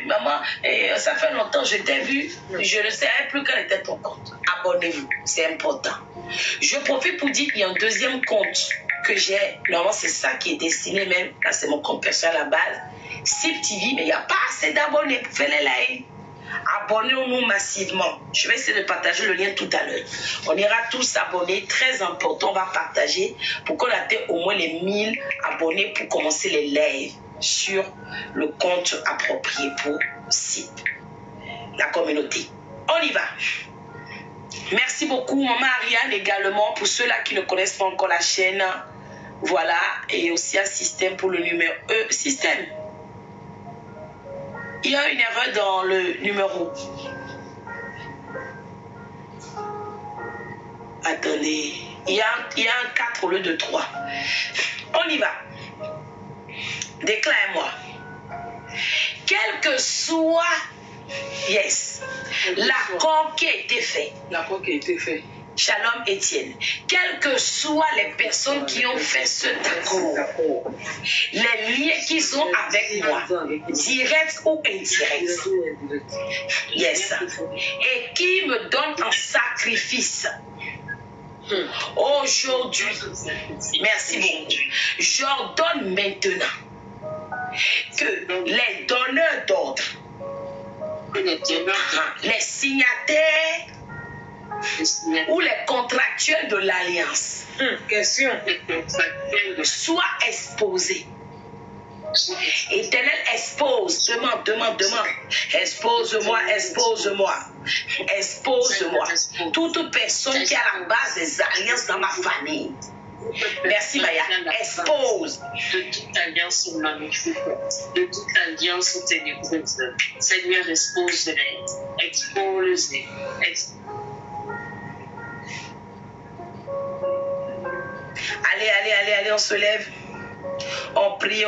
maman, ça fait longtemps je t'ai vu, je ne savais plus quel était ton compte. Abonnez-vous, c'est important. Je profite pour dire qu'il y a un deuxième compte que j'ai. Normalement c'est ça qui est destiné même. Là c'est mon compte personnel à la base. SIP TV, mais il n'y a pas assez d'abonnés. Faites-les like. Abonnez-nous massivement. Je vais essayer de partager le lien tout à l'heure. On ira tous abonner. Très important, on va partager pour qu'on atteigne au moins les 1000 abonnés pour commencer les lives sur le compte approprié pour SIP, la communauté. On y va. Merci beaucoup, maman Ariane également, pour ceux-là qui ne connaissent pas encore la chaîne. Voilà, et aussi un système pour le numéro système. Il y a une erreur dans le numéro. Attendez. Il y a un 4 au lieu de 3. On y va. Déclare-moi. Quel que soit, l'accord qui a été fait. L'accord qui a été fait. Shalom Étienne. Quelles que soient les personnes qui ont fait cet accord, les liens qui sont avec moi, directs ou indirects, et qui me donnent un sacrifice. Aujourd'hui, merci beaucoup. J'ordonne maintenant que les donneurs d'ordre, les signataires ou les contractuels de l'alliance soient exposés. Éternel, expose, demande. Expose-moi. Toute personne qui est à la base des alliances dans ma famille. Merci Maya. Expose. De toute alliance maléfique, de toute alliance ténébreuse. Seigneur, expose-les. Expose-les. Allez, on se lève. On prie.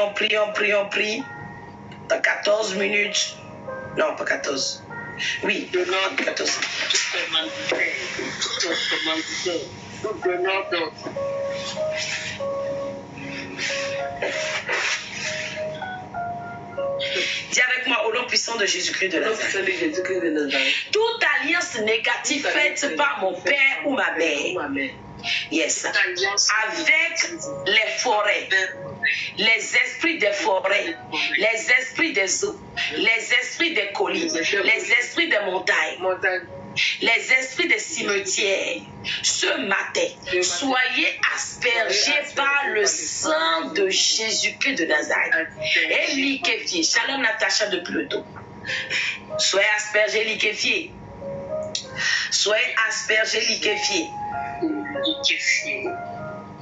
Dans 14 minutes. Non, pas 14. Oui, 14. Dis avec moi au nom puissant de Jésus-Christ de Nazareth. Toute alliance négative faite par mon père ou ma mère. Avec les forêts, les esprits des forêts, les esprits des eaux, les esprits des collines, les esprits des montagnes, les esprits des cimetières, ce matin, soyez aspergés par le sang de Jésus-Christ de Nazareth et liquéfiés. Shalom Natacha de Pluto. Soyez aspergés, liquéfiés. Soyez aspergés, liquéfiés.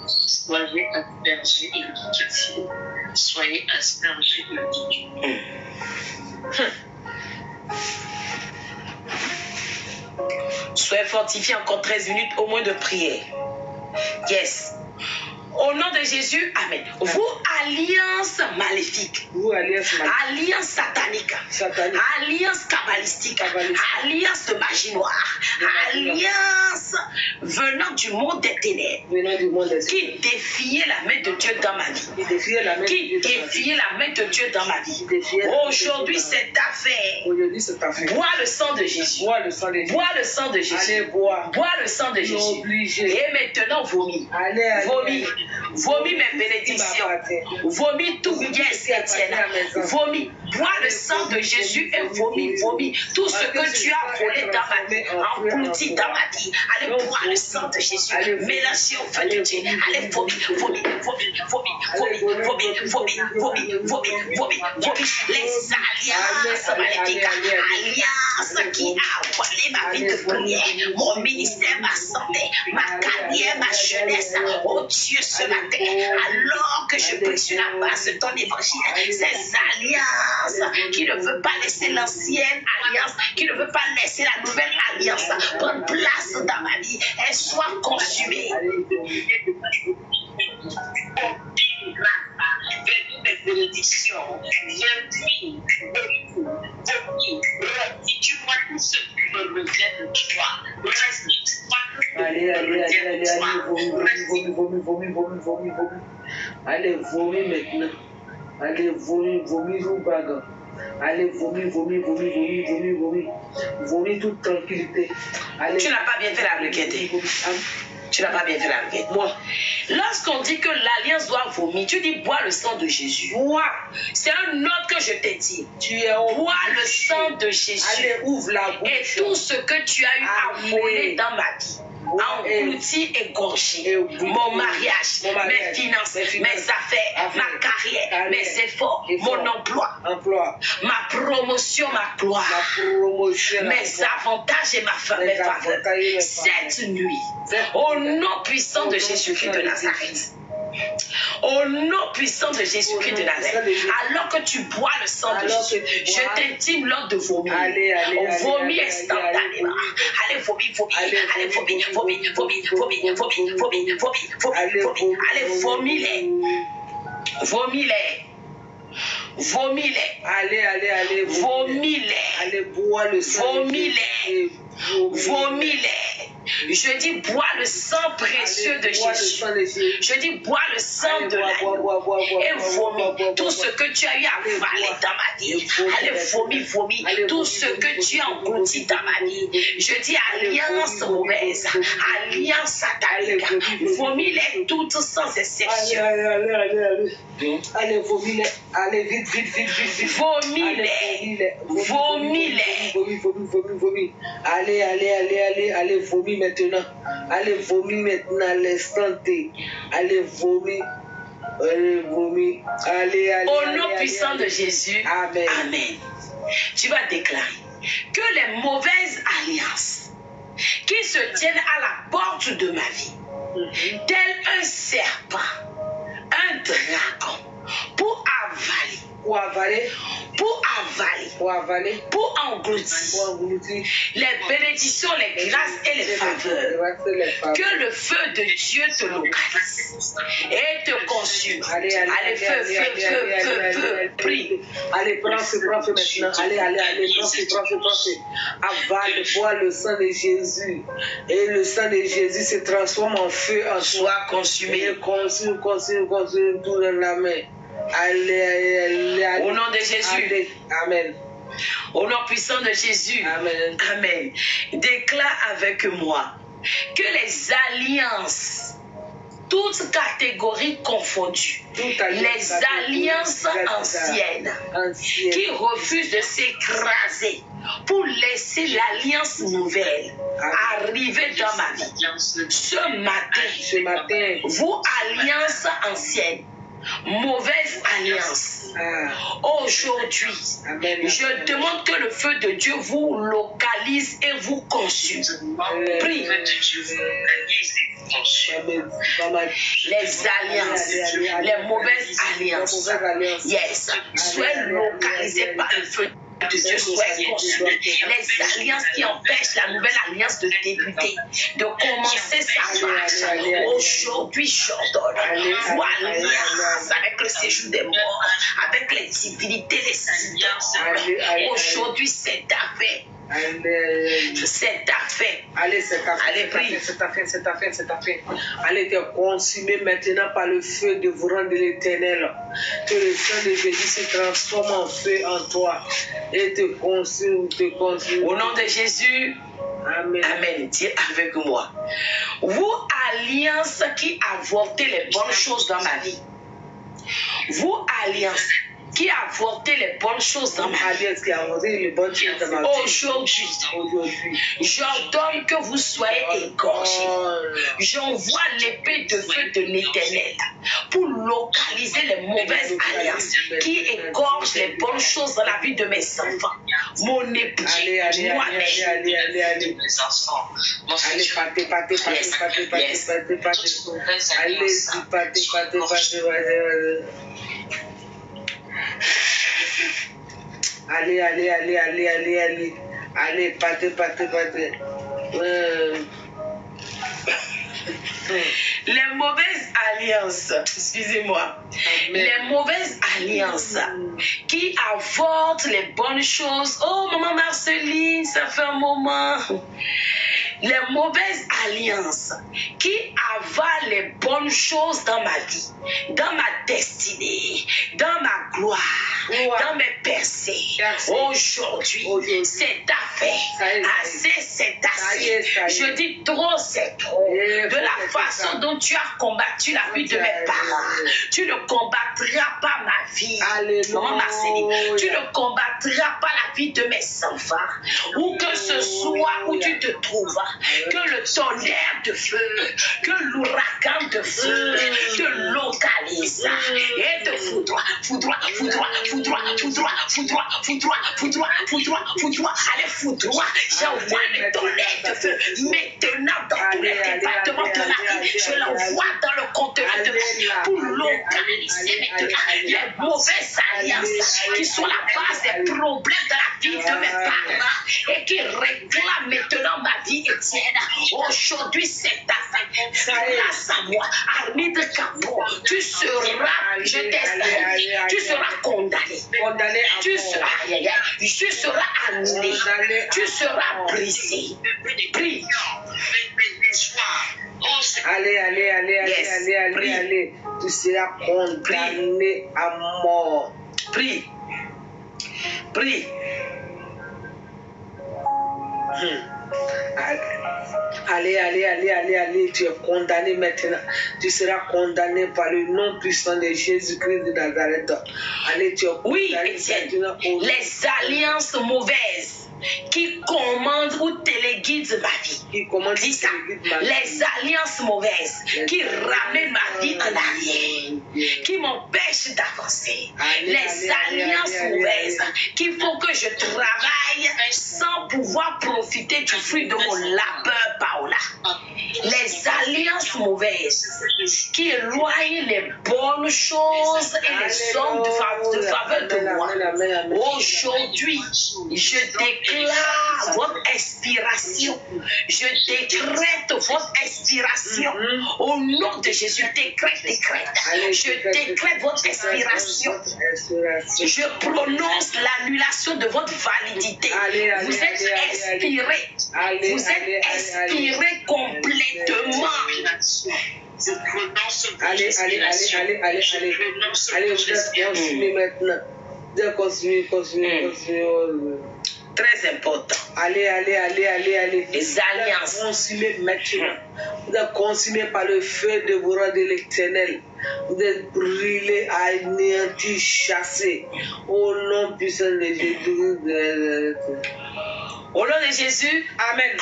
Soyez aspergés et liquéfiés. Soyez aspergés et liquéfiés. Soyez fortifiés encore 13 minutes au moins de prière. Yes. Au nom de Jésus, amen. Vous, alliance maléfique, Vous, alliance maléfique, alliance satanique, alliance kabbalistique, alliance de magie noire, alliance venant du monde des ténèbres, venant du monde des qui défiait la main de Dieu dans ma vie, qui défiait la main qui de Dieu dans ma vie. défiait la main de Dieu dans ma vie. Défiait la main de Aujourd'hui, Dieu dans ma c'est ta affaire. Aujourd'hui, c'est affaire. Bois le sang de Jésus. Bois le sang de Jésus. Bois le sang de Jésus. Allez boire. Bois le sang de Jésus. Obligé. Et maintenant, vomis. Allez, allez. Vomis. Vomis mes bénédictions. Vomis tout. Yes, Étienne. Vomis. Bois le sang de Jésus et vomis. Vomis. Tout ce que tu as volé dans ma vie, englouti dans ma vie. Allez boire le sang de Jésus. Mélangez au feu de Dieu. Allez, vomis, vomis, vomis, vomis, vomis, vomis, vomis, vomis, vomis, vomis, vomis. Les alliances maléfiques. Alliance qui a volé ma vie de prière, mon ministère, ma santé, ma carrière, ma jeunesse. Oh Dieu, ce matin, alors que je prie sur la base de ton évangile, ces alliances qui ne veulent pas laisser l'ancienne alliance, qui ne veulent pas laisser la nouvelle alliance prendre place dans ma vie, elles soient consumées. Des bénédictions, viens, dis-moi tout ce qui me revient de toi. Allez, vomis. Allez, vomis maintenant. Allez, vomis vos bagues. Allez, vomis. Vomis toute tranquillité. Allez. Tu n'as pas bien fait la requête. Tu n'as pas bien fait la requête. Moi, lorsqu'on dit que l'alliance doit vomir, tu dis bois le sang de Jésus. Moi, c'est un ordre que je t'ai dit. Tu es bois le sang de Jésus. Allez, ouvre la bouche. Et tout ce que tu as eu à voler dans ma vie, englouti et gorgé, mon mariage, mes finances, mes affaires, ma carrière, mes efforts, mon emploi, ma promotion, ma gloire, mes avantages et mes faveurs. Cette nuit, au nom puissant de Jésus-Christ de Nazareth, au nom puissant de Jésus-Christ de Nazareth, alors que tu bois le sang de Jésus, je t'intime l'ordre de vomir. Vomis instantanément. Allez, vomis. Allez, vomis-les. Vomis-les. Allez. Vomis-les. Allez, bois le sang. Vomis-les. Je dis bois le sang précieux de Jésus. Je dis bois le sang de l'agneau. Et vomis tout ce que tu as eu à avaler dans ma vie. Allez, vomis tout ce que tu as englouti dans ma vie. Je dis alliance mauvaise, alliance satanique. Vomis-les toutes sans exception. Allez, vomis-les. Allez, vite. Vomis-les. Allez, vomis maintenant. Allez, vomis maintenant à l'instant T. Allez, vomis. Allez. Au nom puissant de Jésus. Amen. Tu vas déclarer que les mauvaises alliances qui se tiennent à la porte de ma vie, tel un serpent, un dragon, pour engloutir les bénédictions, les grâces et les faveurs. Que le feu de Dieu te localise et te consume. Allez, feu, prie. Allez, prends feu maintenant. Allez, prends feu. Avale, bois le sang de Jésus. Et le sang de Jésus se transforme en feu, en soit consumé. Et consume tout dans la main. Allez. Au nom de Jésus. Amen. Au nom puissant de Jésus. Amen. Déclare avec moi que les alliances, toutes catégories confondues, les alliances anciennes qui refusent de s'écraser pour laisser l'alliance nouvelle arriver dans ma vie. Ce matin, vous, alliance ancienne, mauvaise alliance, aujourd'hui, je demande que le feu de Dieu vous localise et vous consume. Prie. Les alliances, les mauvaises alliances, yes, soient localisées par le feu. de Dieu soient consumées. Les alliances qui empêchent la nouvelle alliance de débuter, de commencer sa marche. Aujourd'hui, j'ordonne. Foi alliance avec le séjour des morts, avec les divinités des saints. Aujourd'hui, c'est ta fait. C'est ta fait. Allez, c'est ta Allez, fait, prie. c'est ta fait, c'est ta fait, c'est ta fait. Allez te consumer maintenant par le feu dévorant de l'Éternel. Que le sang de Jésus se transforme en feu en toi et te consume, te consume. Au nom de Jésus, Amen. Amen. Dis avec moi. Vous, alliance qui avortez les bonnes choses dans ma vie. Vous, alliance qui avortez les bonnes choses dans ma vie. Alliance qui a rendu les bonnes choses dans ma vie. Aujourd'hui, j'ordonne que vous soyez égorgés. J'envoie l'épée de feu de l'Éternel pour localiser les mauvaises alliances qui égorgent les bonnes choses dans la vie de mes enfants, mon époux, moi-même. Allez, allez, pâté. Les mauvaises alliances, excusez-moi, les mauvaises alliances qui avortent les bonnes choses. Oh, maman Marceline, ça fait un moment. Les mauvaises alliances qui avalent les bonnes choses dans ma vie, dans ma destinée, dans ma gloire, dans mes percées. Aujourd'hui, c'est affaire. Assez, c'est assez. Je dis trop, c'est trop. De la façon dont tu as combattu la vie de mes parents, tu ne combattras pas ma vie. Maman Marceline, tu ne combattras pas la vie de mes enfants. Où que ce soit où tu te trouves, que le tonnerre de feu, que l'ouragan de feu te localise et te foudroie. Allez, foudroie. J'envoie le tonnerre de feu maintenant dans tous les départements de la vie. Je l'envoie dans le contenu de ma vie pour localiser maintenant les mauvaises alliances qui sont la base des problèmes de la vie de mes parents et qui réclament maintenant ma vie entière. Aujourd'hui, c'est ta fin. Grâce à moi, Armide Capo, tu seras, je t'estime, tu seras condamné. Tu seras annulé. Tu seras brisé. Prie. Allez. Tu seras condamné à mort. Prie. Allez, tu es condamné maintenant. Tu seras condamné par le nom puissant de Jésus-Christ de Nazareth. Allez, tu es condamné. Oui, Étienne, les alliances mauvaises qui commandent ou téléguident ma vie. Dis ça. Les alliances mauvaises qui ramènent ma vie en arrière, qui m'empêchent d'avancer. Les alliances mauvaises qui font que je travaille sans pouvoir profiter du fruit de mon labeur, Paola. Les alliances mauvaises qui éloignent les bonnes choses et les hommes de faveur de moi. Aujourd'hui, je déclare votre expiration. Je décrète votre expiration. Au nom de Jésus, décrète. Je décrète votre expiration. Je prononce l'annulation de votre validité. Vous êtes expiré. Vous êtes expiré complètement. Allez, vous êtes consumé maintenant. Vous êtes consumé. Très important. Allez. Les alliances. Vous êtes consumé maintenant. Vous êtes consumé par le feu dévorant de l'Éternel. Vous êtes brûlé, anéanti, chassé. Au nom puissant de Jésus. Au nom de Jésus, Amen.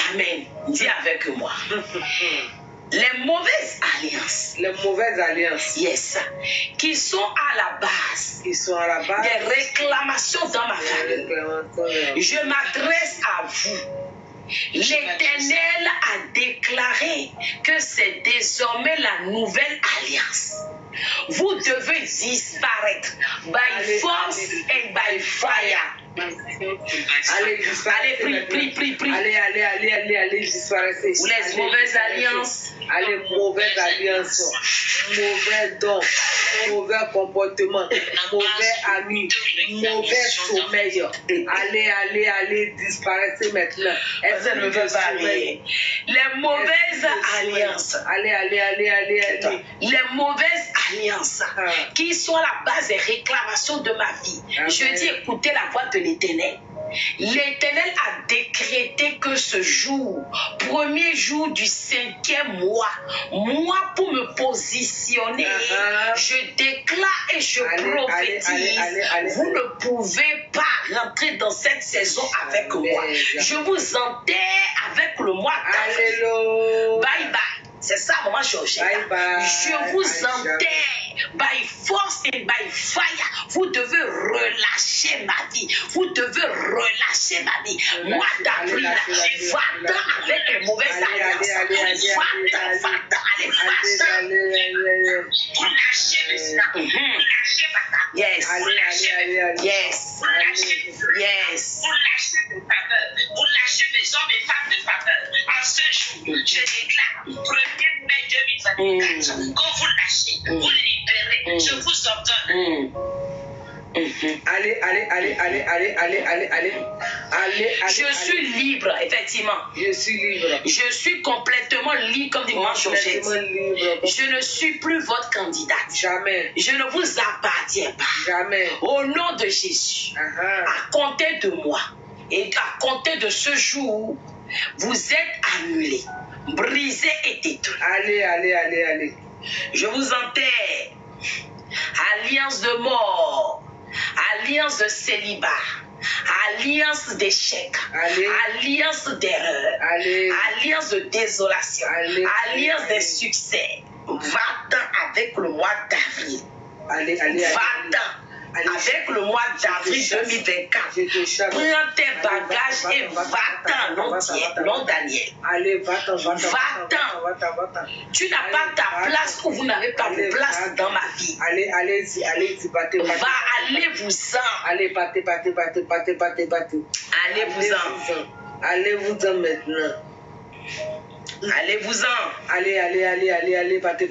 Dis avec moi. Les mauvaises alliances. Yes. Qui sont à la base. Des réclamations dans ma famille. Je m'adresse à vous. L'Éternel a déclaré que c'est désormais la nouvelle alliance. Vous devez disparaître by force and by fire. Allez, disparaissez. Allez, prie. Allez, disparaissez. Vous les mauvaises alliances. Allez, mauvaise alliance, mauvais don, mauvais comportement, mauvais ami, mauvais sommeil. Allez, disparaissez maintenant. Est-ce que veut parler? Les mauvaises alliances. Allez. Les mauvaises alliances qui sont à la base des réclamations de ma vie. Amen. Je dis, écoutez la voix de l'Éternel. L'Éternel a décrété que ce jour, premier jour du 5e mois, moi pour me positionner, je déclare et je prophétise, vous ne pouvez pas rentrer dans cette saison avec moi. Je vous enterre avec le mois d'avril. Bye bye. C'est ça, maman Georgette. Je vous enterre by force et by fire. Vous devez relâcher ma vie. Vous devez relâcher ma vie. Mois d'avril, va-t'en avec les mauvaises alliances. Va-t'en, allez, va-t'en. Relâchez maintenant. Relâchez maintenant. Yes. Vous lâchez mes faveurs. Vous lâchez mes hommes et femmes de faveur. En ce jour, je déclare 1er mai 2024. Quand vous lâchez, vous libérez. Je vous ordonne. Allez. Je suis libre, effectivement. Je suis libre. Je suis complètement libre, comme dit maman Georgette. Je ne suis plus votre candidate. Jamais. Je ne vous appartiens pas. Jamais. Au nom de Jésus, à compter de moi et à compter de ce jour, vous êtes annulés, brisés et détruits. Allez. Je vous enterre. Alliance de mort, alliance de célibat, alliance d'échec, alliance d'erreur, alliance de désolation, alliance de succès. Va-t'en avec le mois d'avril. Va-t'en avec le mois d'avril 2024. Prends tes bagages et va-t'en, non Daniel. Allez, va-t'en. Va-t'en. Tu n'as pas ta place ou vous n'avez pas de place dans ma vie. Allez-y, battez. Va, allez-vous-en. Allez, battez. Allez-vous-en. Allez-vous-en maintenant. Allez-vous-en. Allez, battez.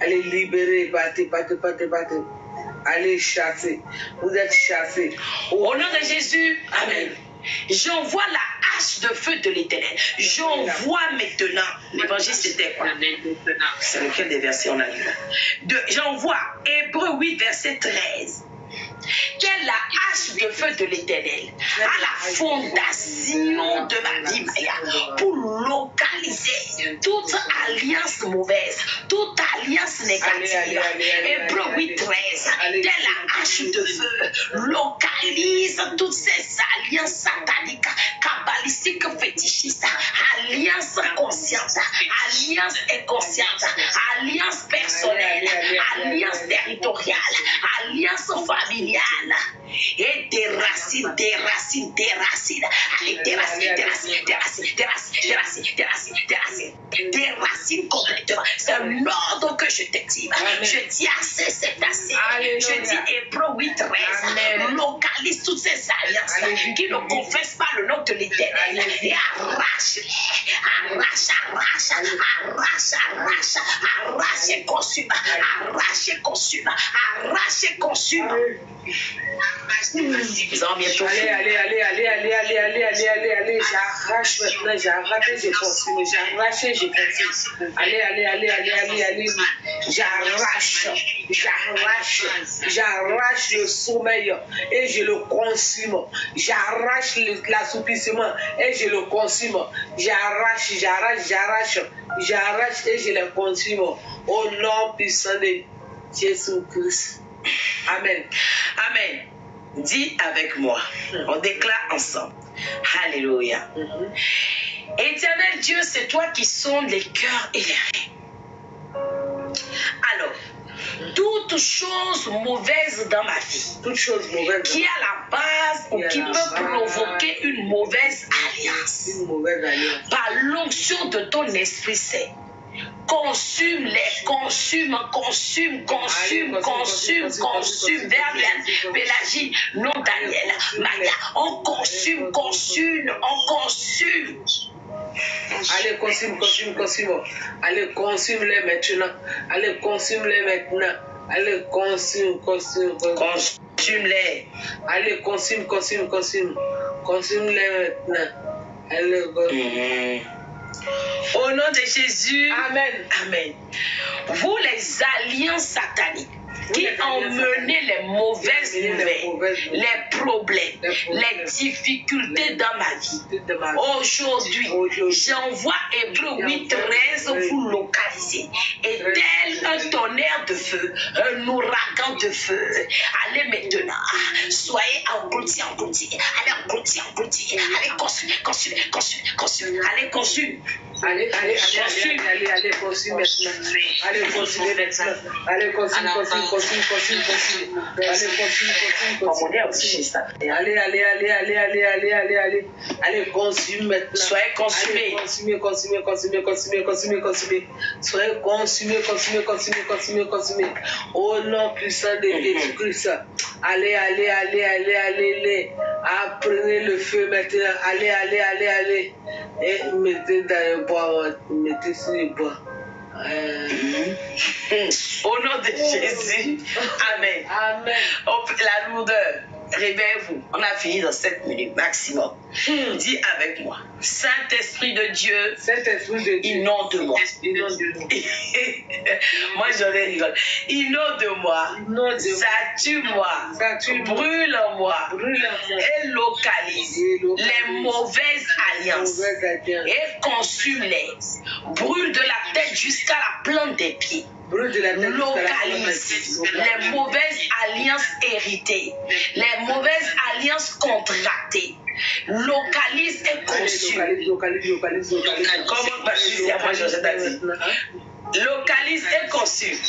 Allez, libérez, battez. Allez, chasser. Vous êtes chassés. Au nom de Jésus, amen. J'envoie la hache de feu de l'Éternel. J'envoie maintenant. L'évangile, c'était quoi? C'est lequel des versets on a lu là? J'envoie Hébreux 8, verset 13. Quelle la hache de feu de l'Éternel à la fondation de ma vie, Maya, pour localiser toute alliance mauvaise, toute alliance négative. Hébreux 8, 13. Quelle la hache de feu localise toutes ces alliances sataniques, kabbalistiques, fétichistes, alliances conscientes, alliances inconscientes, alliances personnelles, alliances territoriales, alliances familiales. Et des racines. Allez, des racines complètement. C'est un ordre que je t'active. Je dis assez, c'est assez. Je dis Hébreux 8, 13. Localise toutes ces alliances qui ne confessent pas le nom de l'Éternel. Et arrache et consume. Nous allons bientôt. Allez, j'arrache maintenant, j'arrache, je continue. Allez. J'arrache le sommeil et je le consume. J'arrache l'assoupissement et je le consume. J'arrache et je le consume. Au nom puissant de Jésus-Christ. Amen. Dis avec moi. On déclare ensemble. Alléluia. Éternel Dieu, c'est toi qui sondes les cœurs et les reins. Alors, toute chose mauvaise dans ma vie, qui est à la base ou qui peut provoquer une mauvaise alliance, par l'onction de ton Esprit Saint, Consume-les, consume vers Pélagie, non Daniel, Maria, on consume. Allez, consume. Allez, consume-les maintenant. Allez, consume-les maintenant. Allez, consume. Consume-les. Allez, consume. Consume-les maintenant. Allez, Au nom de Jésus. Amen. Vous les alliances sataniques qui ont mené les mauvaises nouvelles, les problèmes, les difficultés dans ma vie. Aujourd'hui, j'envoie Hébreux 8:13 vous localiser. Et tel un tonnerre de feu, un ouragan de feu. Allez maintenant, soyez engloutis. Allez engloutis. Allez consume. Allez consume. Allez, consume maintenant. Allez, consume maintenant. Allez, consume. Allez, consume maintenant. Soyez consumés. Consumez. Soyez consumés. Au nom puissant de Jésus-Christ. Allez. Apprenez le feu maintenant. Allez. Et mettez dans le bois. Mettez sur le bois. Au nom de Jésus. Amen. La lourdeur. Réveillez-vous. On a fini dans 7 minutes maximum. Dis avec moi. Saint-Esprit de Dieu. Inonde moi. Moi, j'en ai rigolé. Inonde-moi. Sature-moi. Brûle-moi. Et localise les mauvaises alliances. Et consume-les. Brûle de la tête jusqu'à la plante des pieds. Localise les mauvaises alliances héritées, les mauvaises alliances contractées. Localise et consume. Comment passer à moi, Georgette a dit? Localise et consume.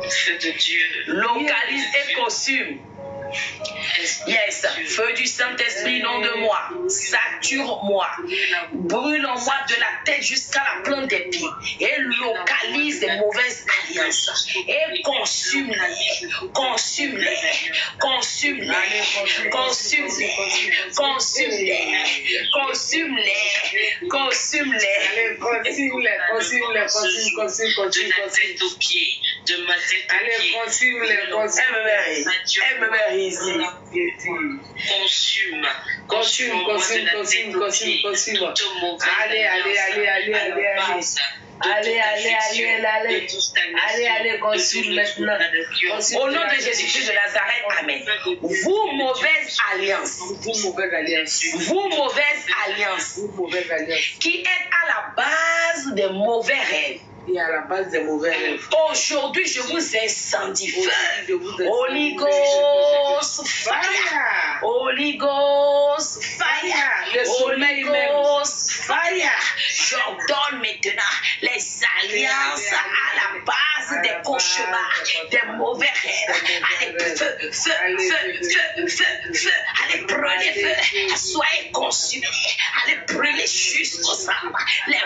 Feu de Dieu. Localise et consume. Yes, feu du Saint-Esprit, nom de moi, sature-moi, brûle en moi de la tête jusqu'à la plante des pieds et localise les mauvaises alliances et consume-les. De la tête aux pieds, de ma tête aux pieds. Elle me mère ici. Consume. Allez, consume maintenant. Au nom de Jésus-Christ de Nazareth, amen. Vous mauvaises alliances, qui êtes à la base des mauvais rêves. Et à la base des mauvais rêves. Aujourd'hui, je vous incendie. Holy Ghost fire. Holy Ghost fire. Holy Ghost fire. J'ordonne maintenant les alliances à la base des cauchemars, des mauvais rêves. Allez, feu. Allez, prenez feu. Soyez consumés. Allez, prenez jusqu'au sang. Les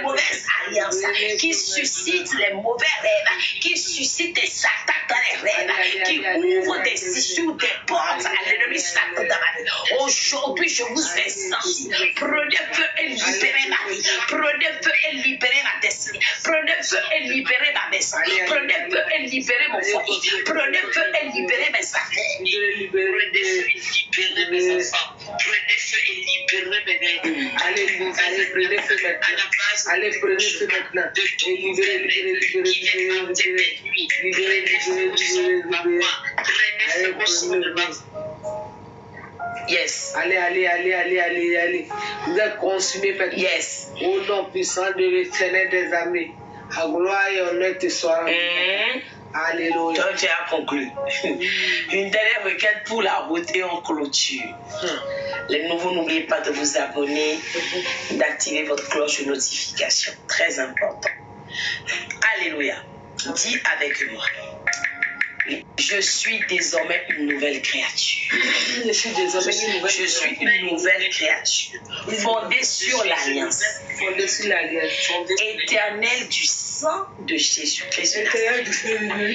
mauvaises alliances qui suscitent les mauvais rêves, qui suscitent des attaques dans les rêves, qui ouvrent des issues, des portes à l'ennemi Satan dans ma vie. Aujourd'hui, je vous incendie. Prenez feu et libérez ma vie. Prenez feu et libérez ma destinée. Prenez feu et libérez ma maison. Prenez feu et libérez mon foyer. Prenez feu et libérez mes affaires. Prenez feu et libérez mes enfants. Prenez feu et libérez mes rêves. Allez, prenez feu maintenant. Allez, prenez feu maintenant. Et libérez. Yes. Allez. Vous êtes consumés maintenant. Yes. Au nom puissant de l'Éternel des armées. À gloire et honneur te soit. Alléluia. Donc, tu as conclu. Une dernière requête pour la beauté en clôture. Les nouveaux, n'oubliez pas de vous abonner, d'activer votre cloche de notification. Très important. Alléluia. Dis avec moi. Je suis désormais une nouvelle créature. Je suis désormais une nouvelle Je suis une nouvelle créature. Fondée sur l'alliance. Fondée sur l'alliance. Éternelle du sang de Jésus-Christ.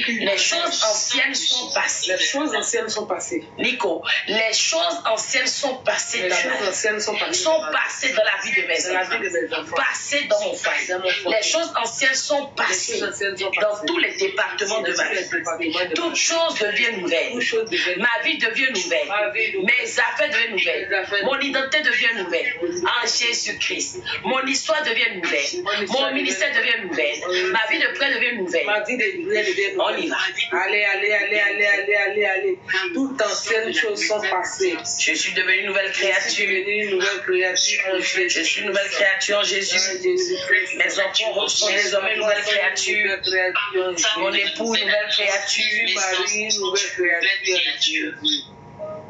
Les choses anciennes sont passées. Les choses anciennes sont passées. Nico, les choses anciennes sont passées dans ma vie. Sont passées dans la vie de mes enfants. Passées dans mon foyer. Les choses anciennes sont passées dans tous les départements de ma vie. Toutes choses deviennent nouvelles. Ma vie devient nouvelle. Mes affaires deviennent nouvelles. Mon identité devient nouvelle. En Jésus-Christ. Mon histoire devient nouvelle. Mon ministère devient nouvelle. Ma vie de près devient nouvelle. On y va. Allez. Toutes anciennes choses sont passées. Je suis devenue une nouvelle créature. Je suis une nouvelle créature en Jésus. Mes enfants sont désormais une nouvelle créature. Mon époux, une nouvelle créature. Marie, nouvelle créature.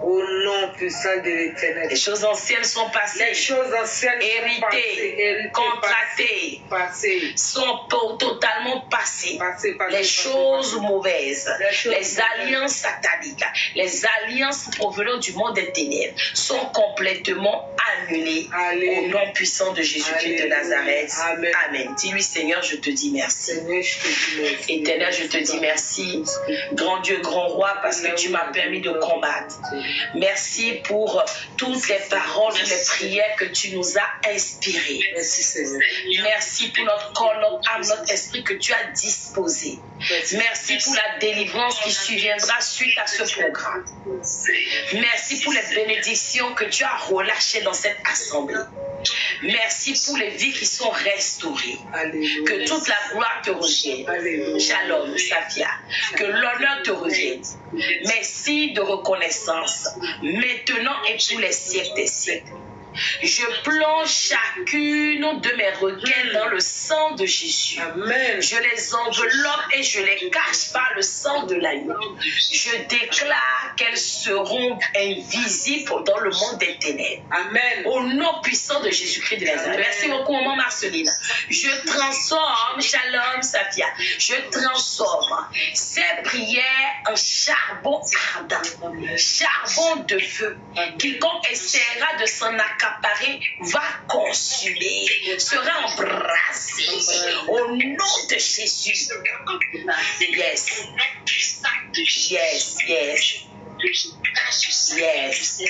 Au nom puissant de l'Éternel. Les choses anciennes sont passées. Les choses anciennes héritées, contractées, sont totalement passées. Les choses mauvaises, les alliances sataniques, les alliances provenant du monde des ténèbres sont complètement annulées au nom puissant de Jésus-Christ de Nazareth. Amen. Dis-lui, Seigneur, je te dis merci. Éternel, je te dis merci. Grand Dieu, grand roi, parce que tu m'as permis de combattre. Merci pour toutes les paroles, les prières que tu nous as inspirées. Merci Seigneur. Merci pour notre corps, notre âme, notre esprit que tu as disposé. Merci pour la délivrance qui surviendra suite à ce programme. Merci pour les bénédictions que tu as relâchées dans cette assemblée. Merci pour les vies qui sont restaurées. Alléluia. Que toute la gloire te revienne. Alléluia. Shalom, Safia. Que l'honneur te revienne. Merci de reconnaissance. Maintenant et pour les siècles des siècles. Je plonge chacune de mes requêtes dans le sang de Jésus. Amen. Je les enveloppe et je les cache par le sang de l'agneau. Je déclare qu'elles seront invisibles dans le monde des ténèbres. Amen. Au nom puissant de Jésus-Christ de Nazareth. Merci beaucoup, maman Marceline. Je transforme, Shalom, Safia. Je transforme ces prières en charbon ardent, charbon de feu. Quiconque essaiera de s'en accaparer va consumer, sera embrassé. Au nom de Jésus. Yes. Yes, yes. Yes.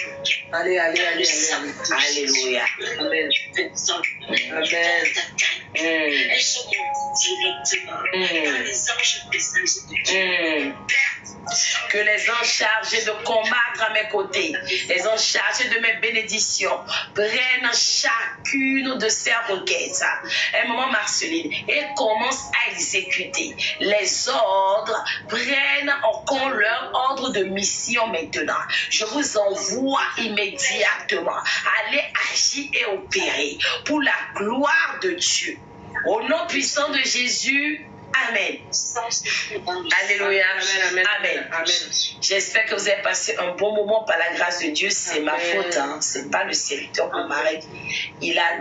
Allez. Alléluia. Amen. Amen. Que les anges chargés de combattre à mes côtés, les anges chargés de mes bénédictions, prennent chacune de ces requêtes. Un moment, Marceline, et commence à exécuter les ordres, prennent en compte leur ordre de mission maintenant. Je vous envoie immédiatement. Allez agir et opérer pour la gloire de Dieu. Au nom puissant de Jésus, Amen. Alléluia. Amen. J'espère que vous avez passé un bon moment par la grâce de Dieu. C'est ma faute. C'est pas le serviteur Omar. Il a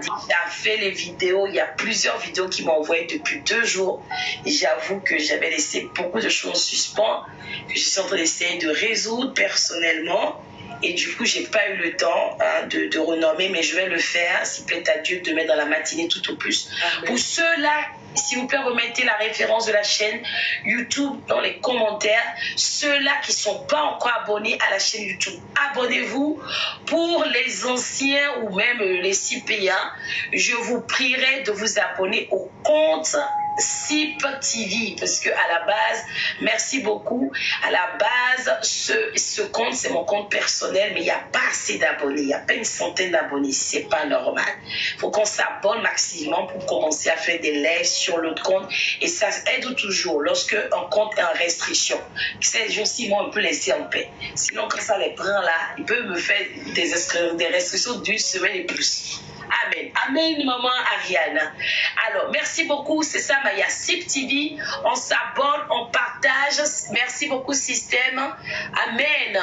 fait les vidéos. Il y a plusieurs vidéos qu'il m'a envoyées depuis 2 jours. J'avoue que j'avais laissé beaucoup de choses en suspens que je suis en train d'essayer de résoudre personnellement. Et du coup, j'ai pas eu le temps de renommer, mais je vais le faire, s'il plaît à Dieu, demain dans la matinée tout au plus. Amen. Pour ceux-là, s'il vous plaît, remettez la référence de la chaîne YouTube dans les commentaires. Ceux-là qui ne sont pas encore abonnés à la chaîne YouTube, abonnez-vous. Pour les anciens ou même les CPA, je vous prierai de vous abonner au compte SIP TV, parce que à la base, merci beaucoup, à la base ce compte c'est mon compte personnel, mais il n'y a pas assez d'abonnés, il n'y a pas une centaine d'abonnés, c'est pas normal. Il faut qu'on s'abonne maximum pour commencer à faire des lives sur l'autre compte, et ça aide toujours lorsque un compte est en restriction. Ces jours-ci, ils m'ont un peu laissé en paix, sinon quand ça les prend là, ils peuvent me faire des restrictions d'1 semaine et plus. Amen. Amen, maman Ariane. Alors, merci beaucoup. C'est ça, Maya SIP TV. On s'abonne, on partage. Merci beaucoup, système. Amen.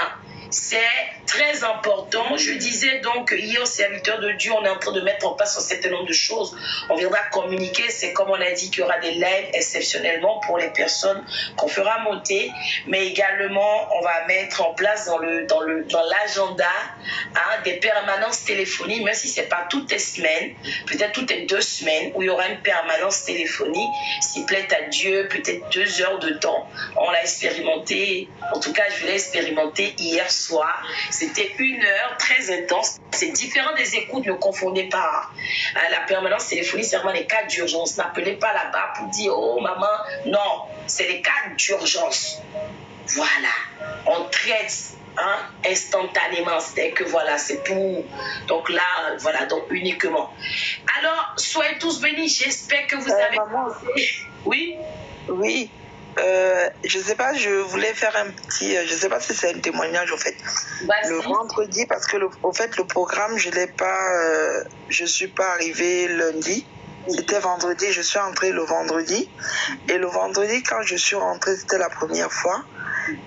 C'est Très important. Je disais donc hier aux serviteurs de Dieu, on est en train de mettre en place un certain nombre de choses. On viendra communiquer. C'est comme on a dit qu'il y aura des lives exceptionnellement pour les personnes qu'on fera monter. Mais également, on va mettre en place dans l'agenda des permanences téléphoniques, même si ce n'est pas toutes les semaines, peut-être toutes les 2 semaines, où il y aura une permanence téléphonique. S'il plaît à Dieu, peut-être 2 heures de temps. On l'a expérimenté. En tout cas, je l'ai expérimenté hier soir. C'était 1 heure très intense. C'est différent des écoutes, ne confondez pas. La permanence téléphonique, c'est vraiment les cas d'urgence. N'appelez pas là-bas pour dire « Oh maman ». Non, c'est les cas d'urgence. Voilà, on traite instantanément. C'est que voilà, c'est pour... Donc là, voilà, donc uniquement. Alors, soyez tous bénis. J'espère que vous avez... Maman. Oui. Oui. Je sais pas, je voulais faire un petit, je sais pas si c'est un témoignage au fait. Le vendredi, parce que au fait le programme je l'ai pas, je suis pas arrivée lundi. C'était vendredi, je suis entrée le vendredi. Et le vendredi quand je suis rentrée, c'était la première fois.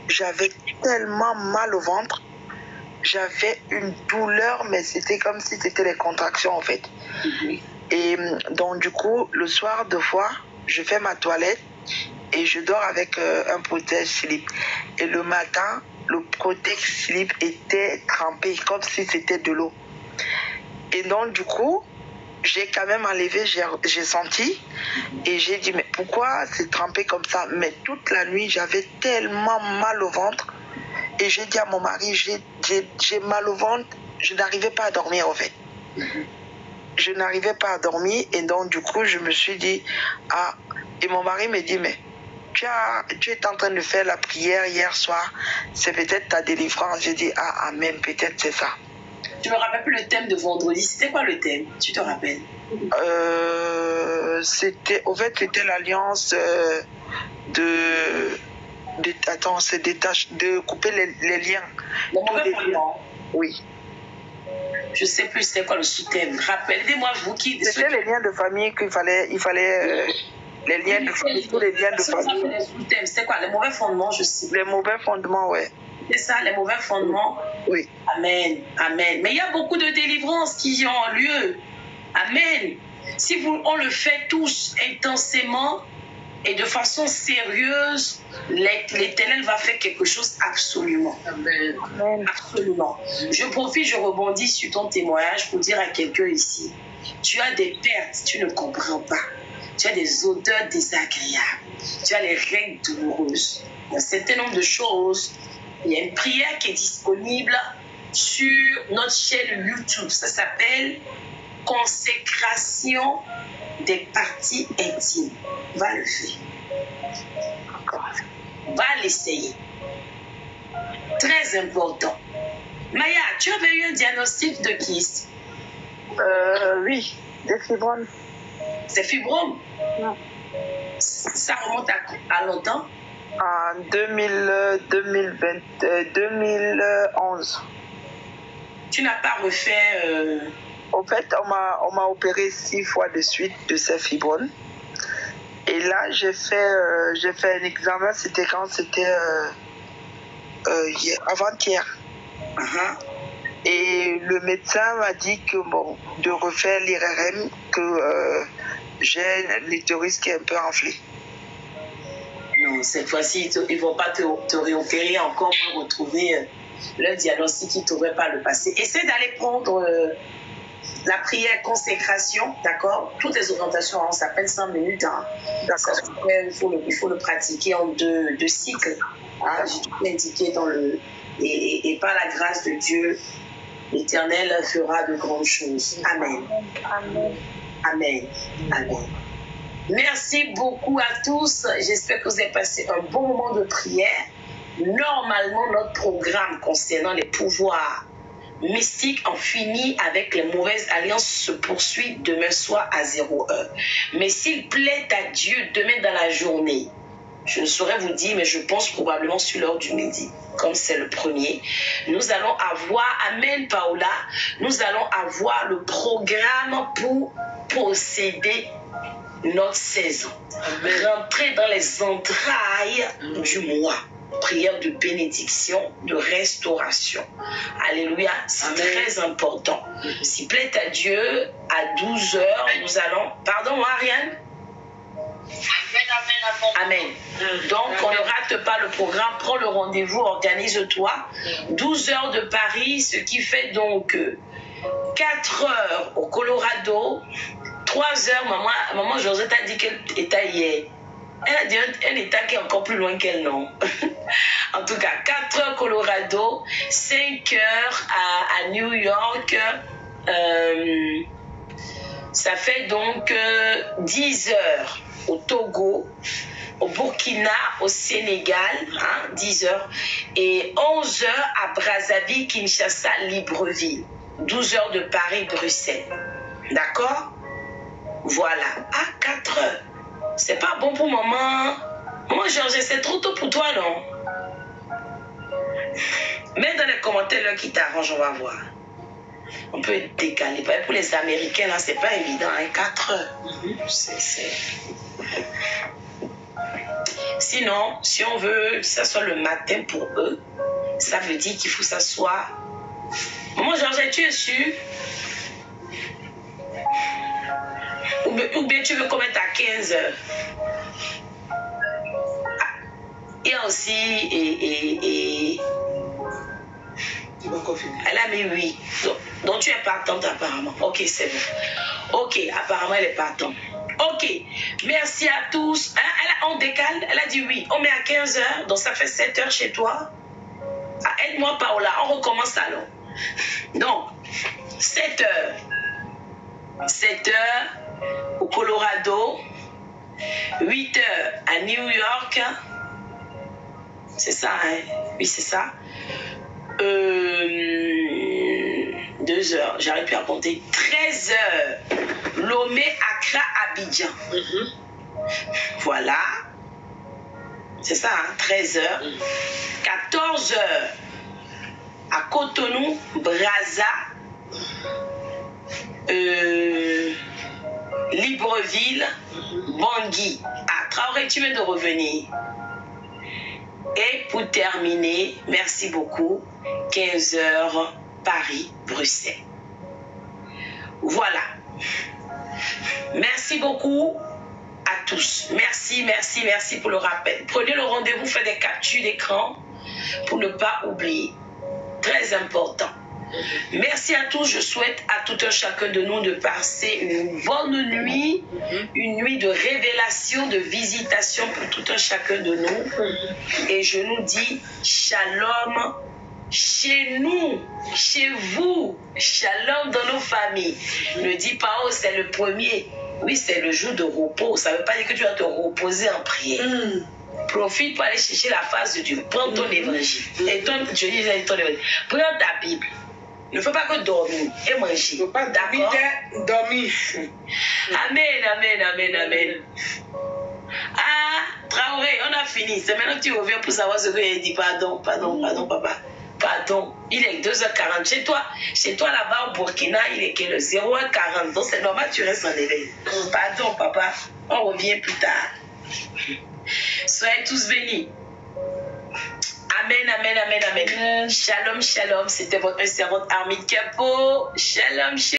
J'avais tellement mal au ventre. J'avais une douleur, mais c'était comme si c'était les contractions en fait. Et donc du coup, le soir de fois, je fais ma toilette. Et je dors avec un protège-slip. Et le matin, le protège-slip était trempé, comme si c'était de l'eau. Et donc, du coup, j'ai quand même enlevé, j'ai senti. Et j'ai dit, mais pourquoi c'est trempé comme ça? Mais toute la nuit, j'avais tellement mal au ventre. Et j'ai dit à mon mari, j'ai mal au ventre. Je n'arrivais pas à dormir, en fait. Je n'arrivais pas à dormir. Et donc, du coup, je me suis dit, ah. Et mon mari me dit, mais tu es en train de faire la prière hier soir, c'est peut-être ta délivrance. J'ai dit, ah, amen, peut-être c'est ça. Tu me rappelles plus le thème de vendredi, c'était quoi le thème? Tu te rappelles? Au fait, c'était l'alliance attends, c'est de couper les liens. Le mauvais fondement. Oui. Je sais plus c'était quoi le sous-thème. Rappelez-moi vous qui... C'était les liens de famille qu'il fallait... Les liens de famille, tous les liens de famille. C'est quoi? Les mauvais fondements, je sais. Les mauvais fondements, ouais. C'est ça, les mauvais fondements. Oui. Amen, amen. Mais il y a beaucoup de délivrances qui ont lieu. Amen. Si on le fait tous intensément et de façon sérieuse, l'Éternel va faire quelque chose absolument. Amen. Absolument. Je profite, je rebondis sur ton témoignage pour dire à quelqu'un ici, tu as des pertes, tu ne comprends pas. Tu as des odeurs désagréables. Tu as les règles douloureuses. Un certain nombre de choses. Il y a une prière qui est disponible sur notre chaîne YouTube. Ça s'appelle Consécration des parties intimes. Va le faire. Va l'essayer. Très important. Maya, tu avais eu un diagnostic de kyste? Oui, des fibromes. C'est fibrome? Non. Ça remonte à longtemps? En 2011. Tu n'as pas refait... En fait, on m'a opéré 6 fois de suite de ces fibromes. Et là, j'ai fait un examen, c'était quand? C'était avant-hier. Et le médecin m'a dit que bon, de refaire l'IRM, que j'ai l'utérus qui est un peu enflé. Non, cette fois-ci, ils ne vont pas te réopérer encore pour retrouver le diagnostic qui t'aurait pas le passé. Essaie d'aller prendre la prière consécration, d'accord? Toutes les orientations, ça prend 5 minutes. Hein. D'accord. Il faut le pratiquer en deux cycles. Hein. J'ai tout indiqué dans le... Et par la grâce de Dieu, l'Éternel fera de grandes choses. Amen. Amen. Amen. Amen. Merci beaucoup à tous. J'espère que vous avez passé un bon moment de prière. Normalement, notre programme concernant les pouvoirs mystiques en finit avec les mauvaises alliances se poursuit demain soir à 0h. Mais s'il plaît à Dieu, demain dans la journée, je ne saurais vous dire, mais je pense probablement sur l'heure du midi, comme c'est le premier. Nous allons avoir, Amen Paola, nous allons avoir le programme pour posséder notre saison. Rentrer dans les entrailles du mois. prière de bénédiction, de restauration. Alléluia, c'est très important. S'il plaît à Dieu, à 12h, nous allons... Pardon, Ariane? Amen. Donc, on ne rate pas le programme, prends le rendez-vous, organise-toi. 12h de Paris, ce qui fait donc 4h au Colorado, 3h, maman Josette a dit qu'elle était hier. Elle a dit un état qui est encore plus loin qu'elle, non? En tout cas, 4h Colorado, 5h à New York. Ça fait donc 10h au Togo, au Burkina, au Sénégal, 10h. Et 11h à Brazzaville, Kinshasa, Libreville. 12h de Paris, Bruxelles. D'accord? Voilà. À 4h. C'est pas bon pour maman. Maman Georges, c'est trop tôt pour toi, non? Mets dans les commentaires l'heure qui t'arrange, on va voir. On peut décaler. Pour les Américains, là, c'est pas évident. 4 heures. Sinon, si on veut que ça soit le matin pour eux, ça veut dire qu'il faut que ça soit... Maman Georges, tu es sûre? Ou bien tu veux qu'on mette à 15 heures? Il y a aussi... Elle a mis 8. Donc tu es partante apparemment. Ok, c'est bon. Ok, apparemment elle est partante. Ok, merci à tous. On décale, elle a dit oui. On met à 15 heures, donc ça fait 7 heures chez toi. Aide-moi Paola, on recommence alors. Donc, 7 heures. 7 heures au Colorado. 8 heures à New York. C'est ça, hein? Oui, c'est ça. 2 heures, j'arrive plus à compter. 13 heures, Lomé, Accra, Abidjan. Voilà. C'est ça, 13 heures. 14 heures à Cotonou, Brazza, Libreville, Bangui. Traoré, tu viens de revenir. Et pour terminer, merci beaucoup, 15 heures, Paris, Bruxelles. Voilà. Merci beaucoup à tous. Merci, merci, merci pour le rappel. Prenez le rendez-vous, faites des captures d'écran pour ne pas oublier. Très important. Merci à tous. Je souhaite à tout un chacun de nous de passer une bonne nuit, une nuit de révélation, de visitation pour tout un chacun de nous. Et je nous dis shalom chez nous, chez vous, shalom dans nos familles. Ne dis pas, oh, c'est le premier. Oui, c'est le jour de repos. Ça ne veut pas dire que tu vas te reposer en prière. Profite pour aller chercher la face de Dieu. Prends ton évangile. Et ton évangile. Prends ta Bible. Il ne faut pas que dormir et manger. Il ne faut pas dormir. Amen, amen, amen, amen. Traoré, on a fini. C'est maintenant que tu reviens pour savoir ce que j'ai dit. Pardon, papa. Pardon. Il est 2h40. Chez toi là-bas au Burkina, il est quelle heure? 0h40. Donc c'est normal que tu restes en éveil. Pardon, papa. On revient plus tard. Soyez tous bénis. Amen, amen, amen, amen. Shalom, shalom. C'était votre servante Armide Capo. Shalom, shalom.